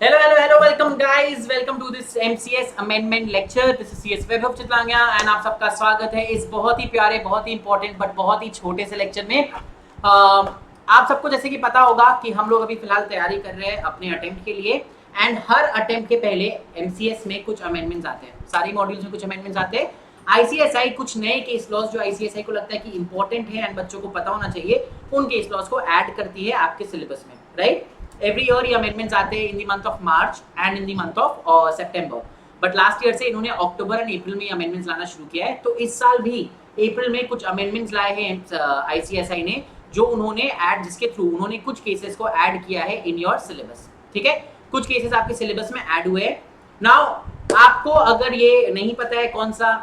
Hello, hello, hello. Welcome, guys. Welcome to this MCS Amendment Lecture. This is CS Vaibhav Chitlangia and आप सबका स्वागत है इस बहुत ही प्यारे, बहुत ही इंपॉर्टेंट बट बहुत ही छोटे से लेक्चर में। आप सबको जैसे कि पता होगा कि हम लोग अभी फिलहाल तैयारी कर रहे हैं अपने अटेम्प्ट के लिए एंड हर अटेम्प्ट के पहले MCS में कुछ अमेंडमेंट्स आते हैं, सारी मॉड्यूल्स में कुछ अमेंडमेंट्स आते हैं। ICSI कुछ नए केस लॉज जो ICSI को लगता है कि इंपॉर्टेंट है एंड बच्चों को पता होना चाहिए, उन केस लॉज को ऐड करती है आपके सिलेबस में, राइट। एवरी ईयर ये अमेंडमेंट्स आते हैं in the month of March and in the month of September, but last year से इन्होंने अक्टूबर एंड अप्रैल में अमेंडमेंट्स लाना शुरू किया है। तो इस साल भी अप्रैल में कुछ अमेंडमेंट्स लाए हैं ICSI ने, जो उन्होंने ऐड, जिसके थ्रू उन्होंने कुछ केसेस को ऐड किया है इन योर सिलेबस। ठीक है, कुछ केसेस आपके सिलेबस में ऐड हुए हैं। नाउ आपको अगर ये नहीं पता है कौन सा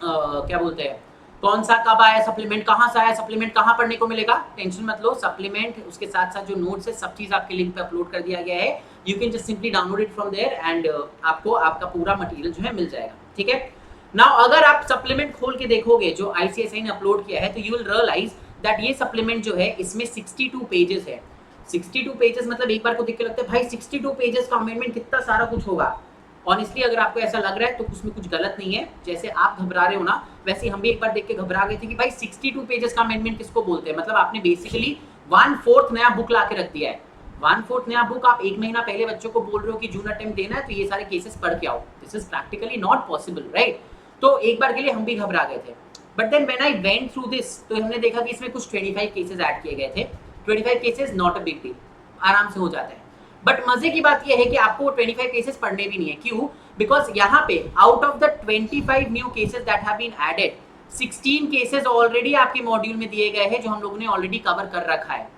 क्या बोलते हैं, कौन सा कब आया सप्लीमेंट, कहाँ से आया सप्लीमेंट, कहाँ पढ़ने को मिलेगा, टेंशन मत लो। सप्लीमेंट उसके साथ साथ जो नोट्स है सब चीज आपके लिंक पे अपलोड कर दिया गया है। You can just simply download it from there and आपको आपका पूरा मटेरियल जो है मिल जाएगा। ठीक है, नाउ अगर आप सप्लीमेंट खोल के देखोगे जो ICSI ने अपलोड किया है, तो यू विल रियलाइज दैट ये सप्लीमेंट जो है इसमें 62 पेजेस है। 62 पेजेस मतलब एक बार को देख के लगता है भाई 62 पेजेस का अमेंडमेंट कितना सारा कुछ होगा। ऑनेस्टली अगर आपको ऐसा लग रहा है तो उसमें कुछ गलत नहीं है। जैसे आप घबरा रहे हो ना, वैसे हम भी एक बार देख के घबरा गए थे कि भाई 62 पेजेस का अमेंडमेंट किसको बोलते हैं। मतलब आपने बेसिकली 1/4 नया बुक ला के रख दिया है। 1/4 नया बुक आप एक महीना पहले बच्चों को बोल रहे हो कि जून अटेम्प्ट देना है तो ये सारे केसेस पढ़ के आओ। This is practically not possible, right. तो एक बार के लिए हम भी घबरा गए थे, but then when I went through this तो हमने देखा कि इसमें कुछ 25 केसेस ऐड किए गए थे। 25 cases not a big deal, आराम से हो जाता है। बट मजे की बात यह है कि आपको 25 केसेस पढ़ने भी नहीं है। क्यों? बिकॉज यहाँ पे out of the 25 new cases that have been added, 16 cases already आपके मॉड्यूल में दिए गए हैं जो हम लोगों ने ऑलरेडी कवर कर रखा है।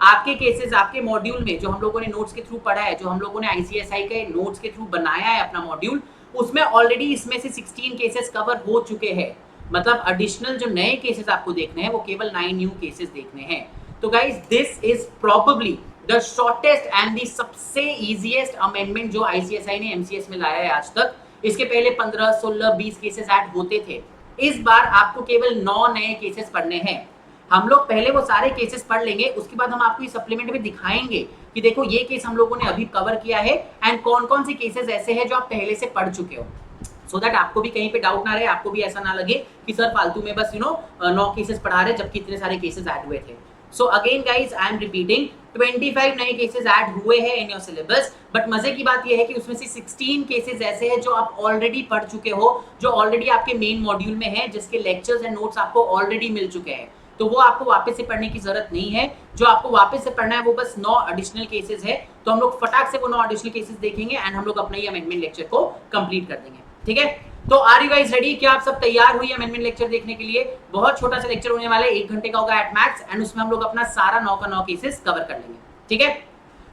आपके केसेस आपके मॉड्यूल में जो हम लोगों ने नोट्स के थ्रू पढ़ा है, जो हम लोगों ने ICSI के नोट्स के थ्रू बनाया है अपना मॉड्यूल, उसमें ऑलरेडी इसमें से 16 केसेस कवर हो चुके हैं। मतलब एडिशनल जो नए केसेस आपको देखने हैं वो केवल 9 न्यू केसेस देखने हैं। तो guys this is probably the shortest and the सबसे इजीएस्ट अमेंडमेंट जो ICSI ने MCS में लाया है आज तक। इसके पहले 15, 16, 20 केसेस ऐड होते थे। इस बार आपको केवल 9 नए केसेस पढ़ने हैं। हम लोग पहले वो सारे केसेस पढ़ लेंगे, उसके बाद हम आपको इस सप्लीमेंट में दिखाएंगे कि देखो ये केस हम लोगों ने अभी कवर किया है एंड कौन कौन से केसेस ऐसे हैं जो आप पहले से पढ़ चुके हो, सो दैट आपको भी कहीं पे डाउट ना रहे, आपको भी ऐसा ना लगे कि सर फालतू में बस 9 केसेस पढ़ा रहे जबकि इतने सारे केसेस ऐड हुए थे। So again guys I am repeating, 25 नए केसेस ऐड हुए हैं इन योर सिलेबस, बट मजे की बात यह है कि उसमें से 16 केसेस ऐसे हैं जो आप ऑलरेडी पढ़ चुके हो, जो ऑलरेडी आपके मेन मॉड्यूल में है, जिसके लेक्चर्स एंड नोट्स आपको ऑलरेडी मिल चुके हैं। तो वो आपको वापस से पढ़ने की जरूरत नहीं है। जो आपको वापस से पढ़ना है वो बस 9 एडिशनल केसेस है। तो हम लोग फटाक से वो 9 एडिशनल केसेस देखेंगे एंड हम लोग अपना ये अमेंडमेंट लेक्चर को कंप्लीट कर देंगे। ठीक है, तो आर यू गाइस रेडी? क्या आप सब तैयार हुई अमेंडमेंट लेक्चर देखने के लिए? बहुत छोटा सा लेक्चर होने वाला है, 1 घंटे का होगा एट मैक्स एंड उसमें हम लोग अपना सारा 9 का 9 केसेस कवर कर लेंगे। ठीक है,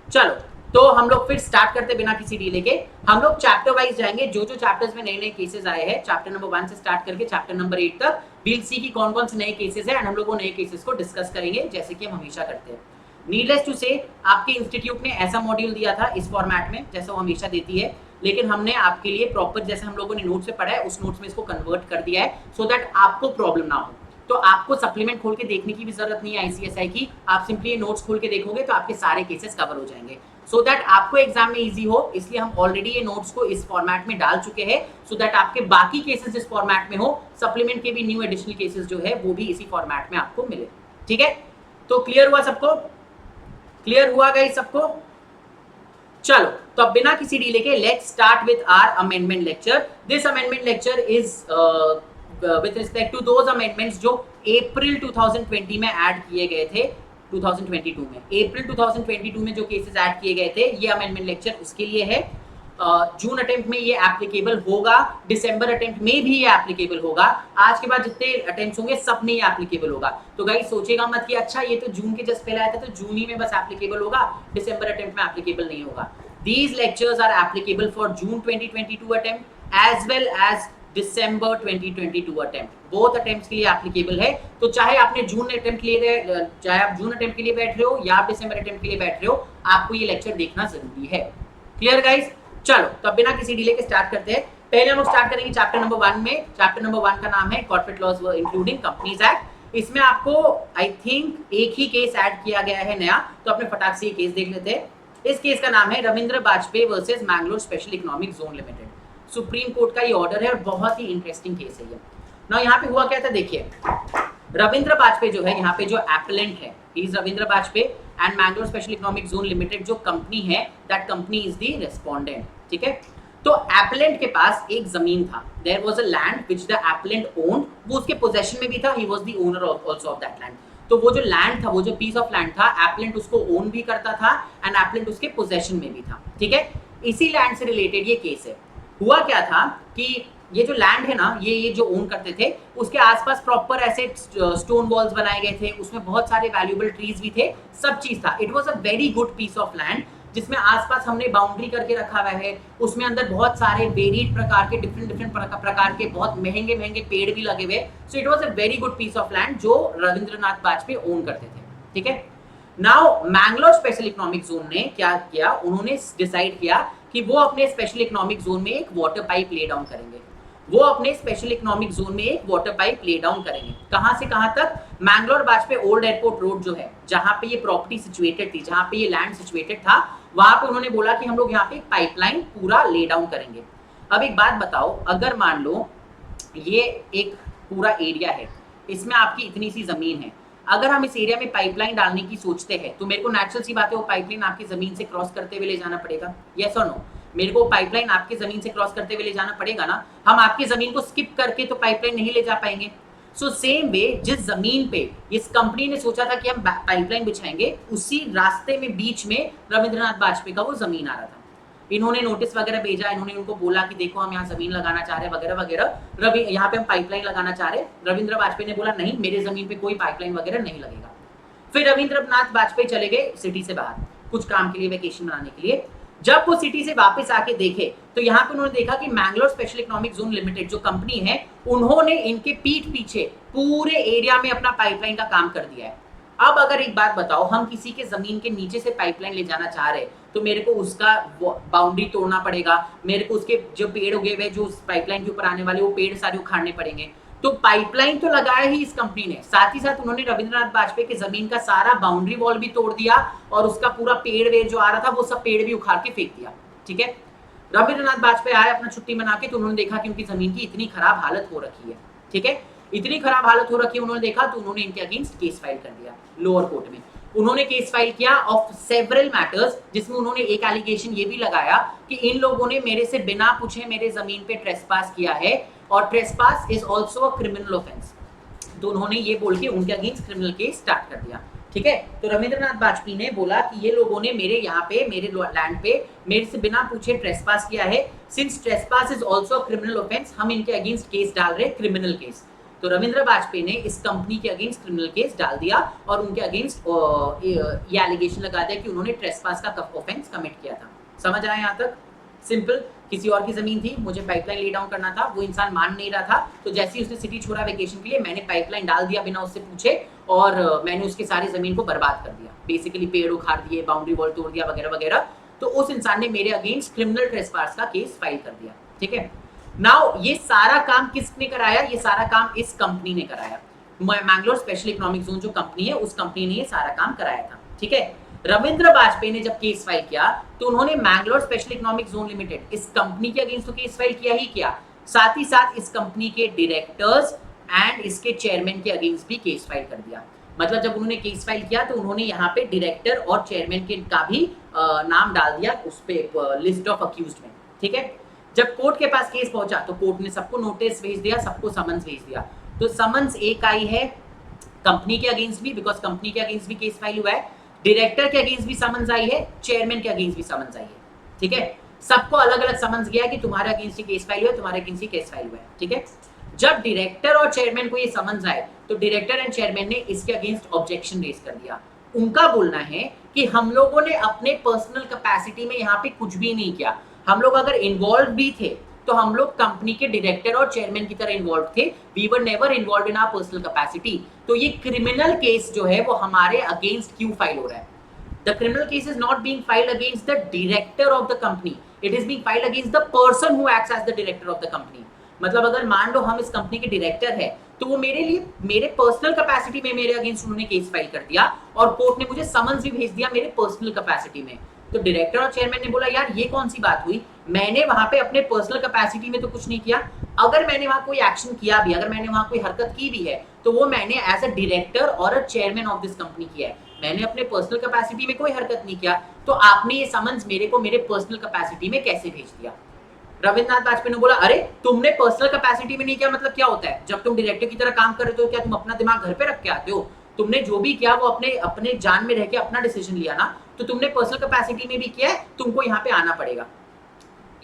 चलो तो हम लोग फिर स्टार्ट करते बिना किसी डीले के। हम लोग चैप्टर वाइज जाएंगे, जो जो चैप्टर्स में नए नए केसेस आए हैं, चैप्टर नंबर 1 से स्टार्ट करके चैप्टर नंबर 8 तक वील सी की कौन कौन से नए केसेस हैं एंड हम लोग वो नए केसेस को डिस्कस करेंगे जैसे कि हम हमेशा करते हैं। नीडलेस टू से आपके इंस्टीट्यूट ने ऐसा मॉड्यूल दिया था इस फॉर्मेट में जैसा वो हमेशा देती है, लेकिन हमने आपके लिए प्रॉपर जैसे हम लोगों ने नोट्स में पढ़ा है उस नोट्स में इसको कन्वर्ट कर दिया है सो दैट आपको प्रॉब्लम ना हो। तो आपको सप्लीमेंट खोल के देखने की भी जरूरत नहीं है ICSI की, आप सिंपली ये नोट्स खोल के देखोगे तो आपके सारे केसेस कवर हो जाएंगे सो दैट आपको एग्जाम में इजी हो। इसलिए हम ऑलरेडी ये नोट्स को इस फॉर्मेट में डाल चुके हैं सो दैट आपके बाकी केसेस इस फॉर्मेट में हो, सप्लीमेंट के भी न्यू एडिशनल केसेस जो है वो भी इसी फॉर्मेट में आपको मिले। ठीक है, तो क्लियर हुआ सबको? क्लियर हुआ गाइस सबको? चलो तो अब बिना किसी डीले के let's start with our amendment lecture. This amendment lecture is with respect to those amendments जो अप्रैल 2020 में ऐड किए गए थे। 2022 में अप्रैल 2022 में जो केसेस ऐड किए गए थे, ये अमेंडमेंट लेक्चर उसके लिए है। जून अटेम्प्ट में ये एप्लीकेबल होगा, दिसंबर अटेम्प्ट में भी ये एप्लीकेबल होगा, आज के बाद जितने अटेम्प्ट्स होंगे सब में ये एप्लीकेबल होगा। तो गाइस सोचेगा मत कि अच्छा ये तो जून के जस्ट पहले आया था तो जून ही में बस एप्लीकेबल होगा, दिसंबर अटेम्प्ट में एप्लीकेबल नहीं होगा। These lectures are applicable for June 2022 attempt as well as December 2022 attempt. Both attempts के लिए applicable है। तो चाहे आपने जून अटेम्प्ट के लिए चाहे आप जून अटेम्प्ट के लिए बैठ रहे हो या आप दिसंबर अटेम्प्ट के लिए बैठ रहे हो, आपको ये लेक्चर देखना जरूरी है। Clear guys? चलो तो बिना किसी डिले के स्टार्ट करते हैं। पहले हम लोग स्टार्ट करेंगे चैप्टर नंबर 1 में। चैप्टर नंबर 1 का नाम है corporate laws including companies act. इसमें आपको आई थिंक एक ही केस ऐड किया गया है नया, तो अपने फटाक से ये केस देख लेते हैं। इस केस का नाम है Ravindra Bajpai versus Mangalore special economic zone limited. Supreme court का ये ऑर्डर है और बहुत ही इंटरेस्टिंग केस है ये ना। यहाँ पे हुआ क्या था देखिए, रविंद्र बाजपेयी जो है यहाँ पे जो एप्लेंट है, is Ravindra Bajpai and Mangalore special economic zone limited जो कंपनी है, that company is the respondent. ठीक है, तो एप्लेंट के पास एक जमीन था, there was a land which the appellant owned, वो उसके पोजेशन में भी था, he was the owner also of that land. तो वो जो लैंड था, वो जो पीस ऑफ लैंड था, एप्लेंट उसको ओन भी करता था एंड एप्लेंट उसके पोजेशन में भी था। ठीक है, इसी लैंड से रिलेटेड ये केस है। हुआ क्या था कि ये जो लैंड है ना, ये जो ओन करते थे, उसके आसपास प्रॉपर ऐसे स्टोन वॉल्स बनाए गए थे, उसमें बहुत सारे वैल्यूएबल ट्रीज भी थे, सब चीज था। It was a very good piece of land जिसमें आसपास हमने बाउंड्री करके रखा हुआ है, उसमें अंदर बहुत सारे वेरिड प्रकार के डिफरेंट प्रकार के बहुत महंगे महंगे पेड़ भी लगे हुए। So it was a very good piece of land जो रविंद्रनाथ बाजपेयी ओन करते थे। ठीक है, now Mangalore special economic zone ने क्या किया, उन्होंने डिसाइड किया कि वो अपने स्पेशल इकोनॉमिक जोन में एक वाटर पाइप ले डाउन करेंगे। वो अपने स्पेशल इकोनॉमिक जोन में एक वाटर पाइप ले डाउन करेंगे। कहां से कहां तक? Mangalore Bajpe old airport road जो है, जहां पे ये प्रॉपर्टी सिचुएटेड थी, जहां पे ये लैंड सिचुएटेड था, वहां पे उन्होंने बोला कि हम लोग यहाँ पे एक पाइपलाइन पूरा ले डाउन करेंगे। अब एक बात बताओ, अगर मान लो ये एक पूरा एरिया है, इसमें आपकी इतनी सी जमीन है, अगर हम इस एरिया में पाइपलाइन डालने की सोचते हैं तो मेरे को नेचुरल सी बात है, वो पाइपलाइन आपकी जमीन से क्रॉस करते हुए ले जाना पड़ेगा। यस और नो? मेरे को पाइपलाइन आपकी जमीन से क्रॉस करते हुए ले जाना पड़ेगा ना। हम आपकी जमीन को स्किप करके तो पाइपलाइन नहीं ले जा पाएंगे। सो सेम वे, जिस जमीन पे इस कंपनी ने सोचा था कि हम पाइपलाइन बिछाएंगे, उसी रास्ते में बीच में रविंद्रनाथ बाजपेयी का वो जमीन आ रहा था। इन्होंने नोटिस वगैरह भेजा, इन्होंने उनको बोला कि देखो हम यहाँ जमीन लगाना चाह रहे हैं वगैरह वगैरह, रवि यहाँ पे हम पाइपलाइन लगाना चाह रहे हैं। रविंद्र बाजपेयी ने बोला नहीं, मेरे जमीन पे कोई पाइपलाइन वगैरह नहीं लगेगा। फिर रविंद्रनाथ बाजपेयी चले गए सिटी से बाहर कुछ काम के लिए, वेकेशन मनाने के लिए। जब वो सिटी से वापस आके देखे तो यहाँ पे उन्होंने देखा कि Mangalore special economic zone limited जो कंपनी है, उन्होंने इनके पीठ पीछे पूरे एरिया में अपना पाइपलाइन का काम कर दिया है। अब अगर एक बात बताओ, हम किसी के जमीन के नीचे से पाइपलाइन ले जाना चाह रहे तो मेरे को उसका बाउंड्री तोड़ना पड़ेगा, मेरे को उसके जो पेड़ उगे हुए जो उस पाइपलाइन के ऊपर आने वाले, वो पेड़ सारे उखाड़ने पड़ेंगे। तो पाइपलाइन तो लगाया ही इस कंपनी ने, साथ ही साथ उन्होंने रविंद्रनाथ बाजपेयी की जमीन का सारा बाउंड्री वॉल भी तोड़ दिया और उसका पूरा पेड़ वेड़ जो आ रहा था वो सब पेड़ भी उखाड़ के फेंक दिया। ठीक है, रविंद्रनाथ बाजपेयी आए अपना छुट्टी मना के, तो उन्होंने देखा कि उनकी जमीन की इतनी खराब हालत हो रखी है। ठीक है, इतनी खराब हालत हो रखी है, उन्होंने देखा तो उन्होंने इनके अगेंस्ट केस फाइल कर दिया लोअर कोर्ट में। उन्होंने केस फाइल किया ऑफ सेवरल मैटर्स, जिसमें उन्होंने एक एलिगेशन ये भी लगाया कि इन लोगों ने मेरे से बिना पूछे मेरे जमीन पे ट्रेसपास किया है और trespass is also a criminal offence. तो उन्होंने ये बोल के उनके अगेंस्ट क्रिमिनल केस स्टार्ट कर दिया। ठीक है, तो रविंद्रनाथ बाजपेयी ने बोला कि ये लोगों ने मेरे यहाँ पे, मेरे लैंड पे मेरे से बिना पूछे ट्रेसपास किया है। Since trespass is also a criminal offence, हम इनके अगेंस्ट केस डाल रहे हैं, क्रिमिनल केस। तो रविंद्र बाजपेयी ने इस कंपनी के अगेंस्ट क्रिमिनल केस डाल दिया और उनके अगेंस्ट ये एलिगेशन लगा दिया कि उन्होंने ट्रेसपास का ऑफेंस कमिट किया था। समझ आया यहाँ तक? सिंपल, किसी और की जमीन थी, मुझे पाइपलाइन ले डाउन करना था, वो इंसान मान नहीं रहा था, तो जैसे ही उसने सिटी छोड़ा वेकेशन के लिए, मैंने पाइपलाइन डाल दिया बिना उससे पूछे और मैंने उसकी सारी जमीन को बर्बाद कर दिया। बेसिकली पेड़ उखाड़ दिए, बाउंड्री वॉल तोड़ दिया वगैरह वगैरह। तो उस इंसान ने मेरे अगेंस्ट क्रिमिनल ट्रेसपास का केस फाइल कर दिया। ठीक है, नाउ ये सारा काम किसने कराया? ये सारा काम इस कंपनी ने कराया। मैंगलोर स्पेशल इकोनॉमिक जोन जो कंपनी है, उस कंपनी ने ये सारा काम कराया था। ठीक है, रविंद्र बाजपेयी ने जब केस फाइल किया तो उन्होंने Mangalore special economic zone limited इस कंपनी के अगेंस्ट तो केस फाइल किया ही किया, साथ ही साथ इस कंपनी के डायरेक्टर्स एंड इसके चेयरमैन के अगेंस्ट भी केस फाइल कर दिया। मतलब जब उन्होंने केस फाइल किया तो उन्होंने यहाँ पे डायरेक्टर और चेयरमैन के का भी नाम डाल दिया उस पे लिस्ट ऑफ अक्यूज्ड में। ठीक है, जब कोर्ट के पास केस पहुंचा तो कोर्ट ने सबको नोटिस भेज दिया, सबको समन्स भेज दिया। तो समन्स एक आई है कंपनी के अगेंस्ट भी, बिकॉज कंपनी के अगेंस्ट भी केस फाइल हुआ है, डायरेक्टर के अगेंस्ट भी समन्स आई है, चेयरमैन के अगेंस्ट भी समन्स आई है। ठीक है, सबको अलग अलग समन्स गया कि तुम्हारे अगेंस्ट ही केस फाइल हुआ है, तुम्हारे अगेंस्ट ही केस फाइल हुआ है। ठीक है, जब डायरेक्टर और चेयरमैन को ये समन्स आए तो डायरेक्टर एंड चेयरमैन ने इसके अगेंस्ट ऑब्जेक्शन रेज कर दिया। उनका बोलना है कि हम लोगों ने अपने पर्सनल कैपेसिटी में यहाँ पे कुछ भी नहीं किया, हम लोग अगर इन्वॉल्व भी थे तो हम लोग कंपनी के डायरेक्टर और चेयरमैन की तरह इन्वॉल्व थे, we were never involve in our personal capacity. तो ये क्रिमिनल केस जो है वो हमारे अगेंस्ट क्यों फाइल हो रहा है? The criminal case is not being filed against the director of the company, it is being filed against the person who acts as the director of the company. मतलब अगर मान लो हम इस कंपनी के डायरेक्टर है तो वो मेरे लिए मेरे पर्सनल कैपेसिटी में मेरे अगेंस्ट उन्होंने केस फाइल कर दिया और कोर्ट ने मुझे समन्स भी भेज दिया मेरे पर्सनल कैपेसिटी में। तो डायरेक्टर और चेयरमैन ने बोला यार ये कौन सी बात हुई, मैंने वहां पे अपने पर्सनल कैपेसिटी में तो कुछ नहीं किया, अगर मैंने वहां कोई एक्शन किया भी, अगर मैंने वहां कोई हरकत की भी है तो वो मैंने एज अ डायरेक्टर और a chairman of this company किया है, मैंने अपने पर्सनल कैपेसिटी में कोई हरकत नहीं किया, तो आपने ये समन्स मेरे को मेरे पर्सनल कैपेसिटी में कैसे भेज दिया। रविंद्रनाथ वाजपेयी ने बोला अरे तुमने पर्सनल कैपेसिटी में नहीं किया मतलब क्या होता है, जब तुम डायरेक्टर की तरह काम कर रहे हो क्या तुम अपना दिमाग घर पे रख के आते हो, तुमने जो भी किया वो अपने अपने जान में रह के अपना डिसीजन लिया ना, तो तुमने पर्सनल कैपेसिटी में भी किया है, तुमको यहाँ पे आना पड़ेगा।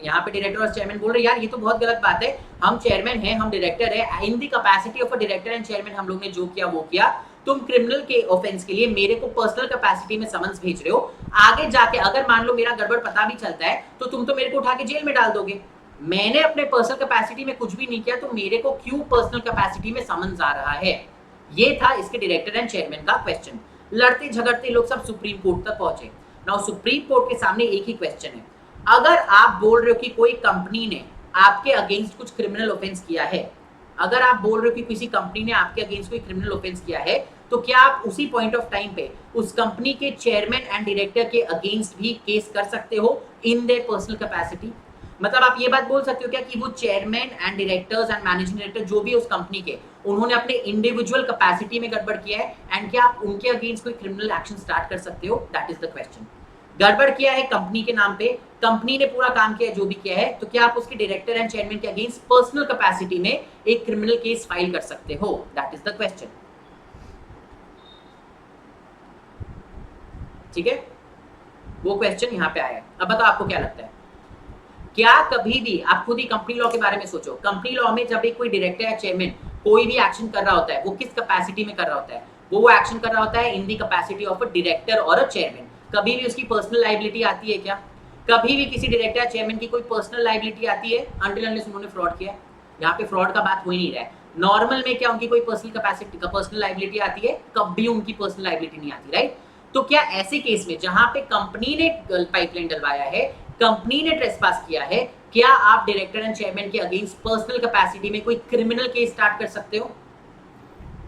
यहाँ पे डायरेक्टर और चेयरमैन बोल रहे यार ये तो बहुत गलत बात है, हम चेयरमैन हैं, हम डायरेक्टर है, in the capacity of a director and chairman हम लोग ने जो किया वो किया, तुम क्रिमिनल के ऑफेंस के लिए मेरे को पर्सनल कैपेसिटी में समन्स भेज रहे हो, आगे जाके अगर मान लो मेरा गड़बड़ पता भी चलता है तो तुम तो मेरे को उठा के जेल में डाल दोगे, मैंने अपने पर्सनल कैपेसिटी में कुछ भी नहीं किया, तो मेरे को क्यों पर्सनल कैपेसिटी में समन्स आ रहा है। ये था इसके डायरेक्टर एंड चेयरमैन का क्वेश्चन। लड़ते झगड़ते लोग सब सुप्रीम कोर्ट तक पहुंचे। नाउ सुप्रीम कोर्ट के सामने एक ही क्वेश्चन है, अगर आप बोल रहे हो कि कोई कंपनी ने आपके अगेंस्ट कुछ क्रिमिनल ऑफेंस किया है, अगर आप बोल रहे हो कि किसी कंपनी ने आपके अगेंस्ट कोई क्रिमिनल ऑफेंस किया है, तो क्या आप उसी पॉइंट ऑफ टाइम पे उस कंपनी के चेयरमैन एंड डायरेक्टर के अगेंस्ट भी केस कर सकते हो इन देयर पर्सनल कैपेसिटी। मतलब आप ये बात बोल सकते हो क्या कि वो chairman and directors and managing director जो भी उस कंपनी के, उन्होंने अपने इंडिविजुअल कैपेसिटी में गड़बड़ किया है, एंड क्या आप उनके अगेंस्ट कोई क्रिमिनल एक्शन स्टार्ट कर सकते हो, दैट इज द क्वेश्चन। गड़बड़ किया है कंपनी के नाम पे, कंपनी ने पूरा काम किया जो भी किया है, तो क्या आप उसके डायरेक्टर एंड चेयरमैन के अगेंस्ट पर्सनल कैपेसिटी में एक क्रिमिनल केस फाइल कर सकते हो, दैट इज द क्वेश्चन। ठीक है, वो क्वेश्चन यहाँ पे आया है। अब बताओ आपको क्या लगता है, क्या कभी भी आप खुद ही कंपनी लॉ के बारे में सोचो, कंपनी लॉ में जब एक कोई डायरेक्टर या चेयरमैन कोई भी एक्शन कर रहा होता है, वो किस कैपेसिटी में कर रहा होता है, वो एक्शन कर रहा होता है इन दी कैपेसिटी ऑफ अ डायरेक्टर और अ चेयरमैन। कभी भी उसकी पर्सनल लायबिलिटी आती है क्या, कभी भी किसी डायरेक्टर या चेयरमैन की कोई पर्सनल लायबिलिटी आती है अनटिल अनलेस उन्होंने फ्रॉड किया। यहाँ पे फ्रॉड का बात हो ही नहीं रहा है। नॉर्मल में क्या उनकी कोई पर्सनल कैपेसिटी का पर्सनल लायबिलिटी आती है, कभी उनकी पर्सनल लायबिलिटी नहीं आती, राइट। तो क्या ऐसे केस में जहां पे कंपनी ने पाइपलाइन डलवाया है, कंपनी ने ट्रेसपास किया है, क्या आप डायरेक्टर एंड चेयरमैन के अगेंस्ट पर्सनल कैपेसिटी में कोई क्रिमिनल केस स्टार्ट कर सकते हो?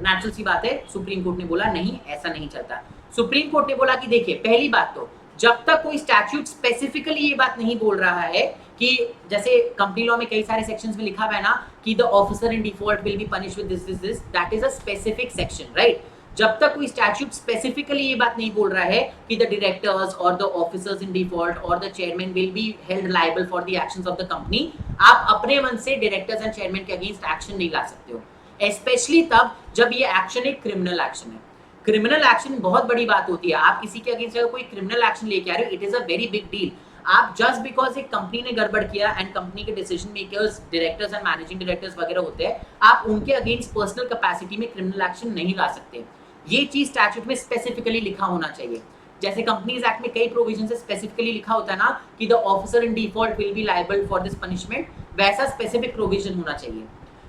नेचुरल सी बात है, सुप्रीम कोर्ट ने बोला नहीं, ऐसा नहीं चलता। सुप्रीम कोर्ट ने बोला कि देखिए पहली बात तो जब तक कोई स्टैट्यूट स्पेसिफिकली ये बात नहीं बोल रहा है कि, जैसे कंपनी लॉ में कई सारे सेक्शंस में लिखा हुआ है ना कि the officer in default will be punished with this, that is a specific section, right. जब तक कोई स्टैट्यूट स्पेसिफिकली ये बात नहीं बोल रहा है कि द डायरेक्टर्स और द ऑफिसर्स इन डिफॉल्ट और the chairman will be held liable for the actions of the company, आप अपने मन से डायरेक्टर्स एंड चेयरमैन के अगेंस्ट एक्शन नहीं ला सकते हो, स्पेशली तब जब ये एक्शन एक क्रिमिनल एक्शन है। क्रिमिनल एक्शन बहुत बड़ी बात होती है, आप किसी के अगेंस्ट अगर कोई क्रिमिनल एक्शन लेके आ रहे हो, it is a very big deal. आप जस्ट बिकॉज एक कंपनी ने गड़बड़ किया एंड कंपनी के decision makers directors and managing directors वगैरह होते हैं, आप उनके अगेंस्ट पर्सनल कैपेसिटी में क्रिमिनल एक्शन नहीं ला सकते। ये चीज स्टैट्यूट में स्पेसिफिकली लिखा होना चाहिए। जैसे कंपनीज एक्ट में कई प्रोविजन से स्पेसिफिकली लिखा होता है ना कि the officer in default will be liable for this punishment, वैसा स्पेसिफिक प्रोविजन होना चाहिए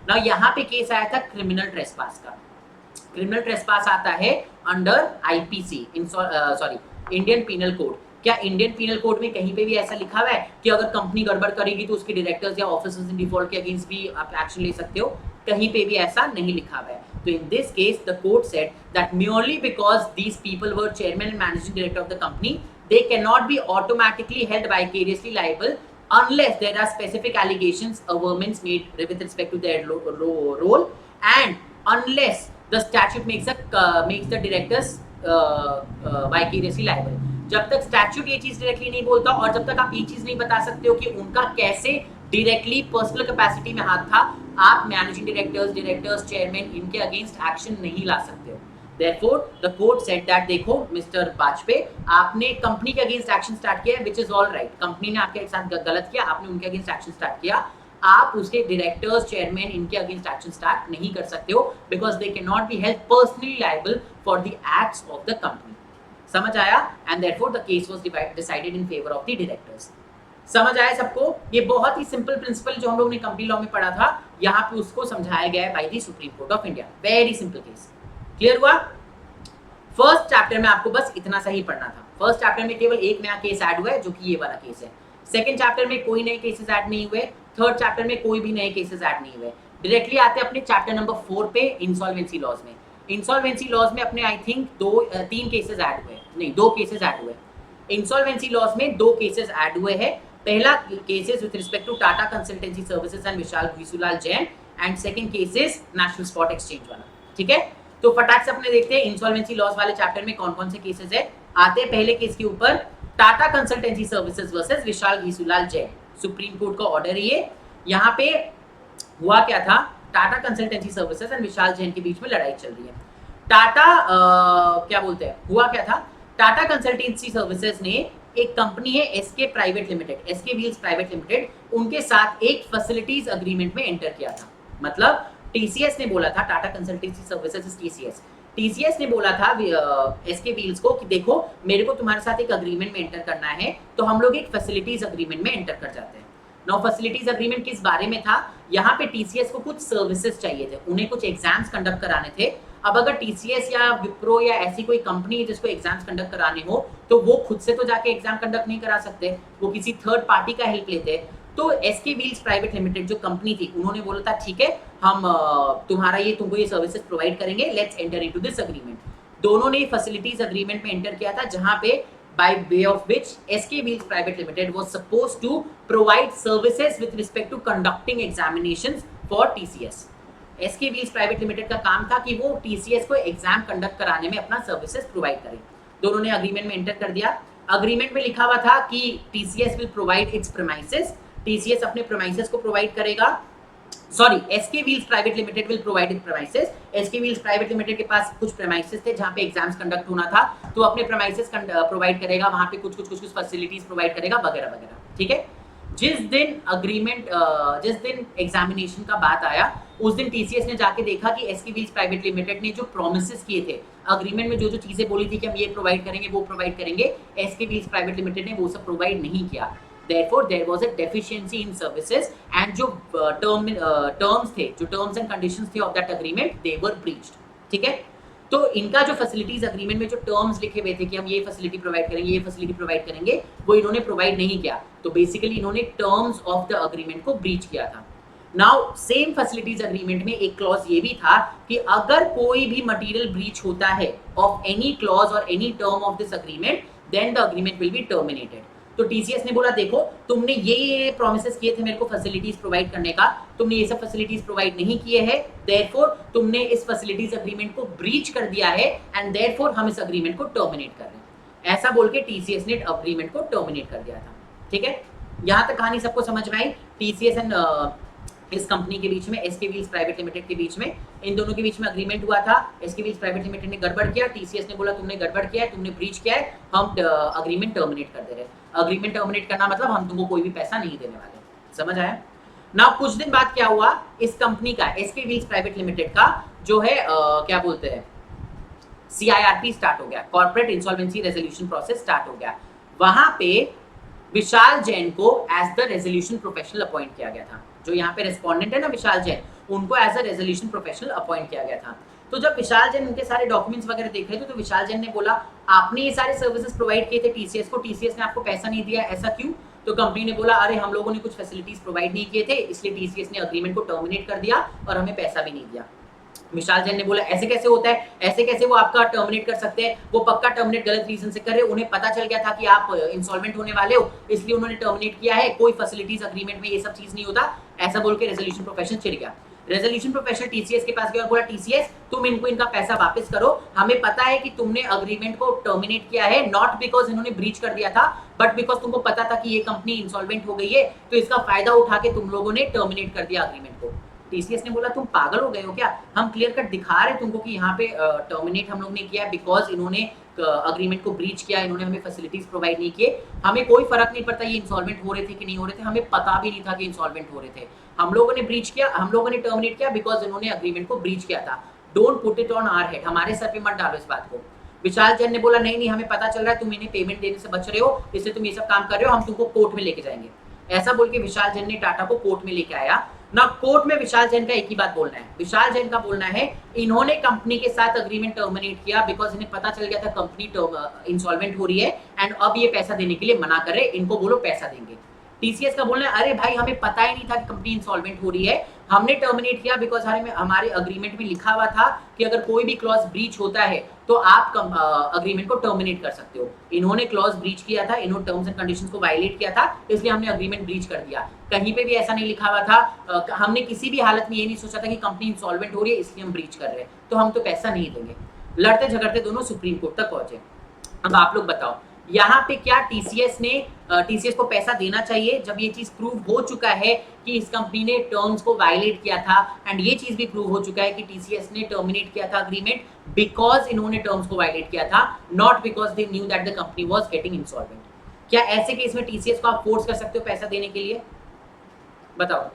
ना। यहाँ पे केस आया था क्रिमिनल ट्रेसपास का। क्रिमिनल ट्रेसपास आता है under IPC, sorry Indian Penal Code. क्या इंडियन पीनल कोड में कहीं पे भी ऐसा लिखा हुआ है कि अगर कंपनी गड़बड़ करेगी तो उसके डायरेक्टर्स या ऑफिसर्स इन डिफॉल्ट के अगेंस्ट भी आप एक्शन ले सकते हो? कहीं पे भी ऐसा नहीं लिखा हुआ है। तो in this case the court said that merely because these people were chairman and managing director of the company, they cannot be automatically held vicariously liable unless there are specific allegations averments made with respect to their role, and unless the statute makes the directors vicariously liable। जब तक statute ये चीज directly नहीं बोलता और जब तक आप ये चीज नहीं बता सकते हो कि उनका कैसे डायरेक्टली पर्सनल कैपेसिटी में हाथ था, आप मैनेजिंग डायरेक्टर्स, चेयरमैन इनके अगेंस्ट एक्शन नहीं ला सकते हो। Therefore, the court said that देखो मिस्टर वाजपेयी, आपने कंपनी के अगेंस्ट एक्शन स्टार्ट किया है, which is all right। Company ने आपके साथ गलत किया, आपने उनके अगेंस्ट एक्शन स्टार्ट किया, आप उसके डायरेक्टर्स, चेयरमैन इनके अगेंस्ट एक्शन स्टार्ट नहीं कर सकते हो, because they can not be held personally liable for the acts of the company. समझ आया? And therefore the case was decided in favour of the directors. समझ आया सबको? ये बहुत ही सिंपल प्रिंसिपल जो हम लोग ने कंपनी लॉ में पढ़ा था, यहाँ पे उसको समझाया गया है by the supreme court of India. Very simple case. Clear हुआ? फर्स्ट चैप्टर में आपको बस इतना सा ही पढ़ना था। फर्स्ट चैप्टर में केवल एक नया केस ऐड हुआ है जो कि ये वाला केस है। सेकंड चैप्टर में कोई नए केसेस ऐड नहीं हुए। थर्ड चैप्टर में कोई भी नए केसेस ऐड नहीं हुए। डायरेक्टली आते हैं अपने चैप्टर नंबर 4 पे, इंसॉल्वेंसी लॉज में। इंसॉल्वेंसी लॉज में अपने आई थिंक 3 केसेस ऐड हुए, नहीं 2 केसेस ऐड हुए। इंसॉल्वेंसी लॉस में दो केसेस ऐड हुए हैं। पहला cases with respect to Tata consultancy services and Vishal Ghisulal Jain, and second cases national spot exchange वाला। ठीक है, तो फटाक से अपने देखते हैं इंसॉल्वेंसी लॉस वाले चैप्टर में कौन कौन से केसेस है। आते हैं पहले केस के ऊपर, टाटा कंसल्टेंसी सर्विसेज वर्सेस विशाल घिसूलाल जैन। सुप्रीम कोर्ट का ऑर्डर है ये। यहाँ पे हुआ क्या था, टाटा कंसल्टेंसी सर्विसेज एंड विशाल जैन के बीच में लड़ाई चल रही है। टाटा क्या बोलते हैं, हुआ क्या था, टाटा कंसल्टेंसी सर्विसेज ने एक कंपनी है SK private limited, SK wheels private limited, उनके साथ एक फैसिलिटीज अग्रीमेंट में एंटर किया था। मतलब टीसीएस ने बोला था, टाटा कंसल्टेंसी सर्विसेज टीसीएस ने बोला था एसके व्हील्स को कि देखो मेरे को तुम्हारे साथ एक अग्रीमेंट में एंटर करना है, तो हम लोग एक फैसिलिटीज अग्रीमेंट में एंटर कर जाते हैं। नाउ फैसिलिटीज अग्रीमेंट किस बारे में था, यहाँ पे टीसीएस को कुछ सर्विसेज चाहिए थे, उन्हें कुछ एग्जाम्स कंडक्ट कराने थे। अब अगर टीसीएस या विप्रो या ऐसी कोई कंपनी है जिसको एग्जाम्स कंडक्ट कराने हो, तो वो खुद से तो जाके एग्जाम कंडक्ट नहीं करा सकते, वो किसी थर्ड पार्टी का हेल्प लेते हैं। तो एसके व्हील्स प्राइवेट लिमिटेड जो कंपनी थी, उन्होंने बोला था ठीक है हम तुमको ये सर्विसेज प्रोवाइड करेंगे, let's enter into this agreement. दोनों ने फैसिलिटीज अग्रीमेंट में एंटर किया था, जहां पे by way of which SK Wheels Private Limited was supposed to provide services with respect to conducting examinations for TCS. SK Wheels Private Limited का काम था कि वो TCS को एग्जाम कंडक्ट कराने में अपना सर्विसेज प्रोवाइड करे। दोनों ने अग्रीमेंट में एंटर कर दिया। अग्रीमेंट में लिखा हुआ था कि TCS will provide its premises, TCS अपने premises को प्रोवाइड करेगा। Sorry, SK wheels private limited will provide it premises. SK wheels private limited के पास कुछ प्रेमाइसेस थे जहां पे एग्जाम्स कंडक्ट होना था, तो अपने प्रेमाइसेस प्रोवाइड करेगा, वहां पे कुछ फैसिलिटीज प्रोवाइड करेगा वगैरह वगैरह। ठीक है, जिस दिन एग्जामिनेशन का बात आया, उस दिन टीसीएस ने जाके देखा कि एसके व्हील्स प्राइवेट लिमिटेड ने जो प्रोमिसेस किए थे अग्रीमेंट में, जो जो चीजें बोली थी कि हम ये प्रोवाइड करेंगे वो प्रोवाइड करेंगे, एसके व्हील्स प्राइवेट लिमिटेड ने वो सब प्रोवाइड नहीं किया। Therefore, there was a deficiency in services, and जो terms थे, जो terms and conditions थे of that agreement, they were breached. ठीक है, तो इनका जो फैसिलिटीज अग्रीमेंट में जो टर्म्स लिखे हुए थे कि हम ये फैसिलिटी प्रोवाइड करेंगे, ये फैसिलिटी प्रोवाइड करेंगे, वो इन्होंने प्रोवाइड नहीं किया। तो बेसिकली इन्होंने टर्म्स ऑफ द अग्रीमेंट को ब्रीच किया था। नाउ सेम फैसिलिटीज अग्रीमेंट में एक क्लॉज ये भी था कि अगर कोई भी मटेरियल ब्रीच होता है ऑफ एनी क्लॉज और any term of this agreement, then the agreement will be terminated. तो टीसीएस ने बोला देखो तुमने ये प्रोमिसेस किए थे मेरे को फैसिलिटीज प्रोवाइड करने का, तुमने ये सब फैसिलिटीज प्रोवाइड नहीं किए हैं, देयरफॉर तुमने इस फैसिलिटीज अग्रीमेंट को ब्रीच कर दिया है, एंड देयरफॉर हम इस अग्रीमेंट को टर्मिनेट कर रहे हैं। ऐसा बोल के टीसीएस ने अग्रीमेंट को टर्मिनेट कर दिया था। ठीक है, यहाँ तक कहानी सबको समझ में आई। टीसीएस एंड इस कंपनी के बीच में, एसके व्हील्स प्राइवेट लिमिटेड के बीच में, इन दोनों के बीच में अग्रीमेंट हुआ था। एसके व्हील्स प्राइवेट लिमिटेड ने गड़बड़ किया, टीसीएस ने बोला तुमने गड़बड़ किया है, तुमने ब्रीच किया है, हम अग्रीमेंट टर्मिनेट कर दे रहे हैं। अग्रीमेंट टर्मिनेट करना मतलब हम तुमको कोई भी पैसा नहीं देने वाले। समझ आया ना? कुछ दिन बाद क्या हुआ, इस कंपनी का, एसके व्हील्स प्राइवेट लिमिटेड का जो है क्या बोलते हैं, CIRP स्टार्ट हो गया, corporate insolvency resolution process start हो गया। वहां पे विशाल जैन को as the resolution professional appoint किया गया था। जो यहाँ पे रेस्पोंडेंट है ना विशाल जैन, उनको as a resolution professional appoint किया गया था। तो जब विशाल जैन उनके सारे डॉक्यूमेंट्स वगैरह देख रहे थे, तो विशाल जैन ने बोला आपने ये सारे सर्विसेज प्रोवाइड किए थे टीसीएस को, टीसीएस ने आपको पैसा नहीं दिया, ऐसा क्यों? तो कंपनी ने बोला अरे हम लोगों ने कुछ फैसिलिटीज प्रोवाइड नहीं किए थे, इसलिए टीसीएस ने अग्रीमेंट को टर्मिनेट कर दिया और हमें पैसा भी नहीं दिया। विशाल जैन ने बोला ऐसे कैसे होता है, ऐसे कैसे वो आपका टर्मिनेट कर सकते हैं, वो पक्का टर्मिनेट गलत रीजन से कर रहे, उन्हें पता चल गया था कि आप इंसॉल्वेंट होने वाले हो, इसलिए उन्होंने टर्मिनेट किया है, कोई फैसिलिटीज अग्रीमेंट में ये सब चीज नहीं होता, ऐसा बोल के रेजोल्यूशन प्रोफेशनल चिढ़ गया। रेजोल्यूशन प्रोफेशनल टीसीएस के पास गया और बोला टीसीएस तुम इनको इनका पैसा वापस करो, हमें पता है कि तुमने अग्रीमेंट को टर्मिनेट किया है, नॉट बिकॉज इन्होंने ब्रीच कर दिया था, बट बिकॉज तुमको पता था कि ये कंपनी इंसॉल्वेंट हो गई है, तो इसका फायदा उठा के तुम लोगों ने टर्मिनेट कर दिया अग्रीमेंट को। टीसीएस ने बोला तुम पागल हो गए हो क्या, हम क्लियर कट दिखा रहे तुमको कि यहाँ पे टर्मिनेट हम लोग ने किया बिकॉज इन्होंने अग्रीमेंट को ब्रीच किया, इन्होंने हमें फैसिलिटीज प्रोवाइड नहीं किए, हमें कोई फर्क नहीं पड़ता ये इंसॉल्वेंट हो रहे थे कि नहीं हो रहे थे, हमें पता भी नहीं था कि इंसॉल्वेंट हो रहे थे, हम लोगों ने ब्रीच किया, हम लोगों ने टर्मिनेट किया बिकॉज इन्होंने अग्रीमेंट को ब्रीच किया था। Don't put it on our head, हमारे सर पे मत डालो इस बात को। विशाल जैन ने बोला नहीं नहीं हमें पता चल रहा है तुम इन्हें पेमेंट देने से बच रहे हो, इसलिए तुम ये सब काम कर रहे हो, हम तुमको कोर्ट में लेके जाएंगे। ऐसा बोल के विशाल जैन ने टाटा को कोर्ट में लेके आया ना। कोर्ट में विशाल जैन का एक ही बात बोलना है, विशाल जैन का बोलना है इन्होंने कंपनी के साथ अग्रीमेंट टर्मिनेट किया बिकॉज इन्हें पता चल गया था कंपनी इंसॉल्वेंट हो रही है, एंड अब ये पैसा देने के लिए मना कर रहे, इनको बोलो पैसा देंगे। टीसीएस का बोलना है अरे भाई हमें पता ही नहीं था कि कंपनी इंसॉल्वेंट हो रही है, हमने टर्मिनेट किया बिकॉज हमारे अग्रीमेंट में लिखा हुआ था कि अगर कोई भी क्लॉज ब्रीच होता है तो आप अग्रीमेंट को टर्मिनेट कर सकते हो। इन्होंने क्लॉज ब्रीच किया था, इन्होंने टर्म्स एंड कंडीशंस को वायलेट किया था, इसलिए हमने अग्रीमेंट ब्रीच कर दिया। कहीं पे भी ऐसा नहीं लिखा हुआ था, हमने किसी भी हालत में ये नहीं सोचा था कि कंपनी इंसॉल्वेंट हो रही है इसलिए हम ब्रीच कर रहे हैं, तो हम तो पैसा नहीं देंगे। लड़ते झगड़ते दोनों सुप्रीम कोर्ट तक पहुंचे। अब आप लोग बताओ यहाँ पे क्या टीसीएस को पैसा देना चाहिए जब ये चीज प्रूव हो चुका है कि इस कंपनी ने टर्म्स को वायलेट किया था, एंड ये चीज भी प्रूव हो चुका है कि टीसीएस ने टर्मिनेट किया था अग्रीमेंट बिकॉज इन्होंने टर्म्स को वायलेट किया था, not because they knew that the company was getting insolvent. क्या ऐसे केस में टीसीएस को आप फोर्स कर सकते हो पैसा देने के लिए? बताओ।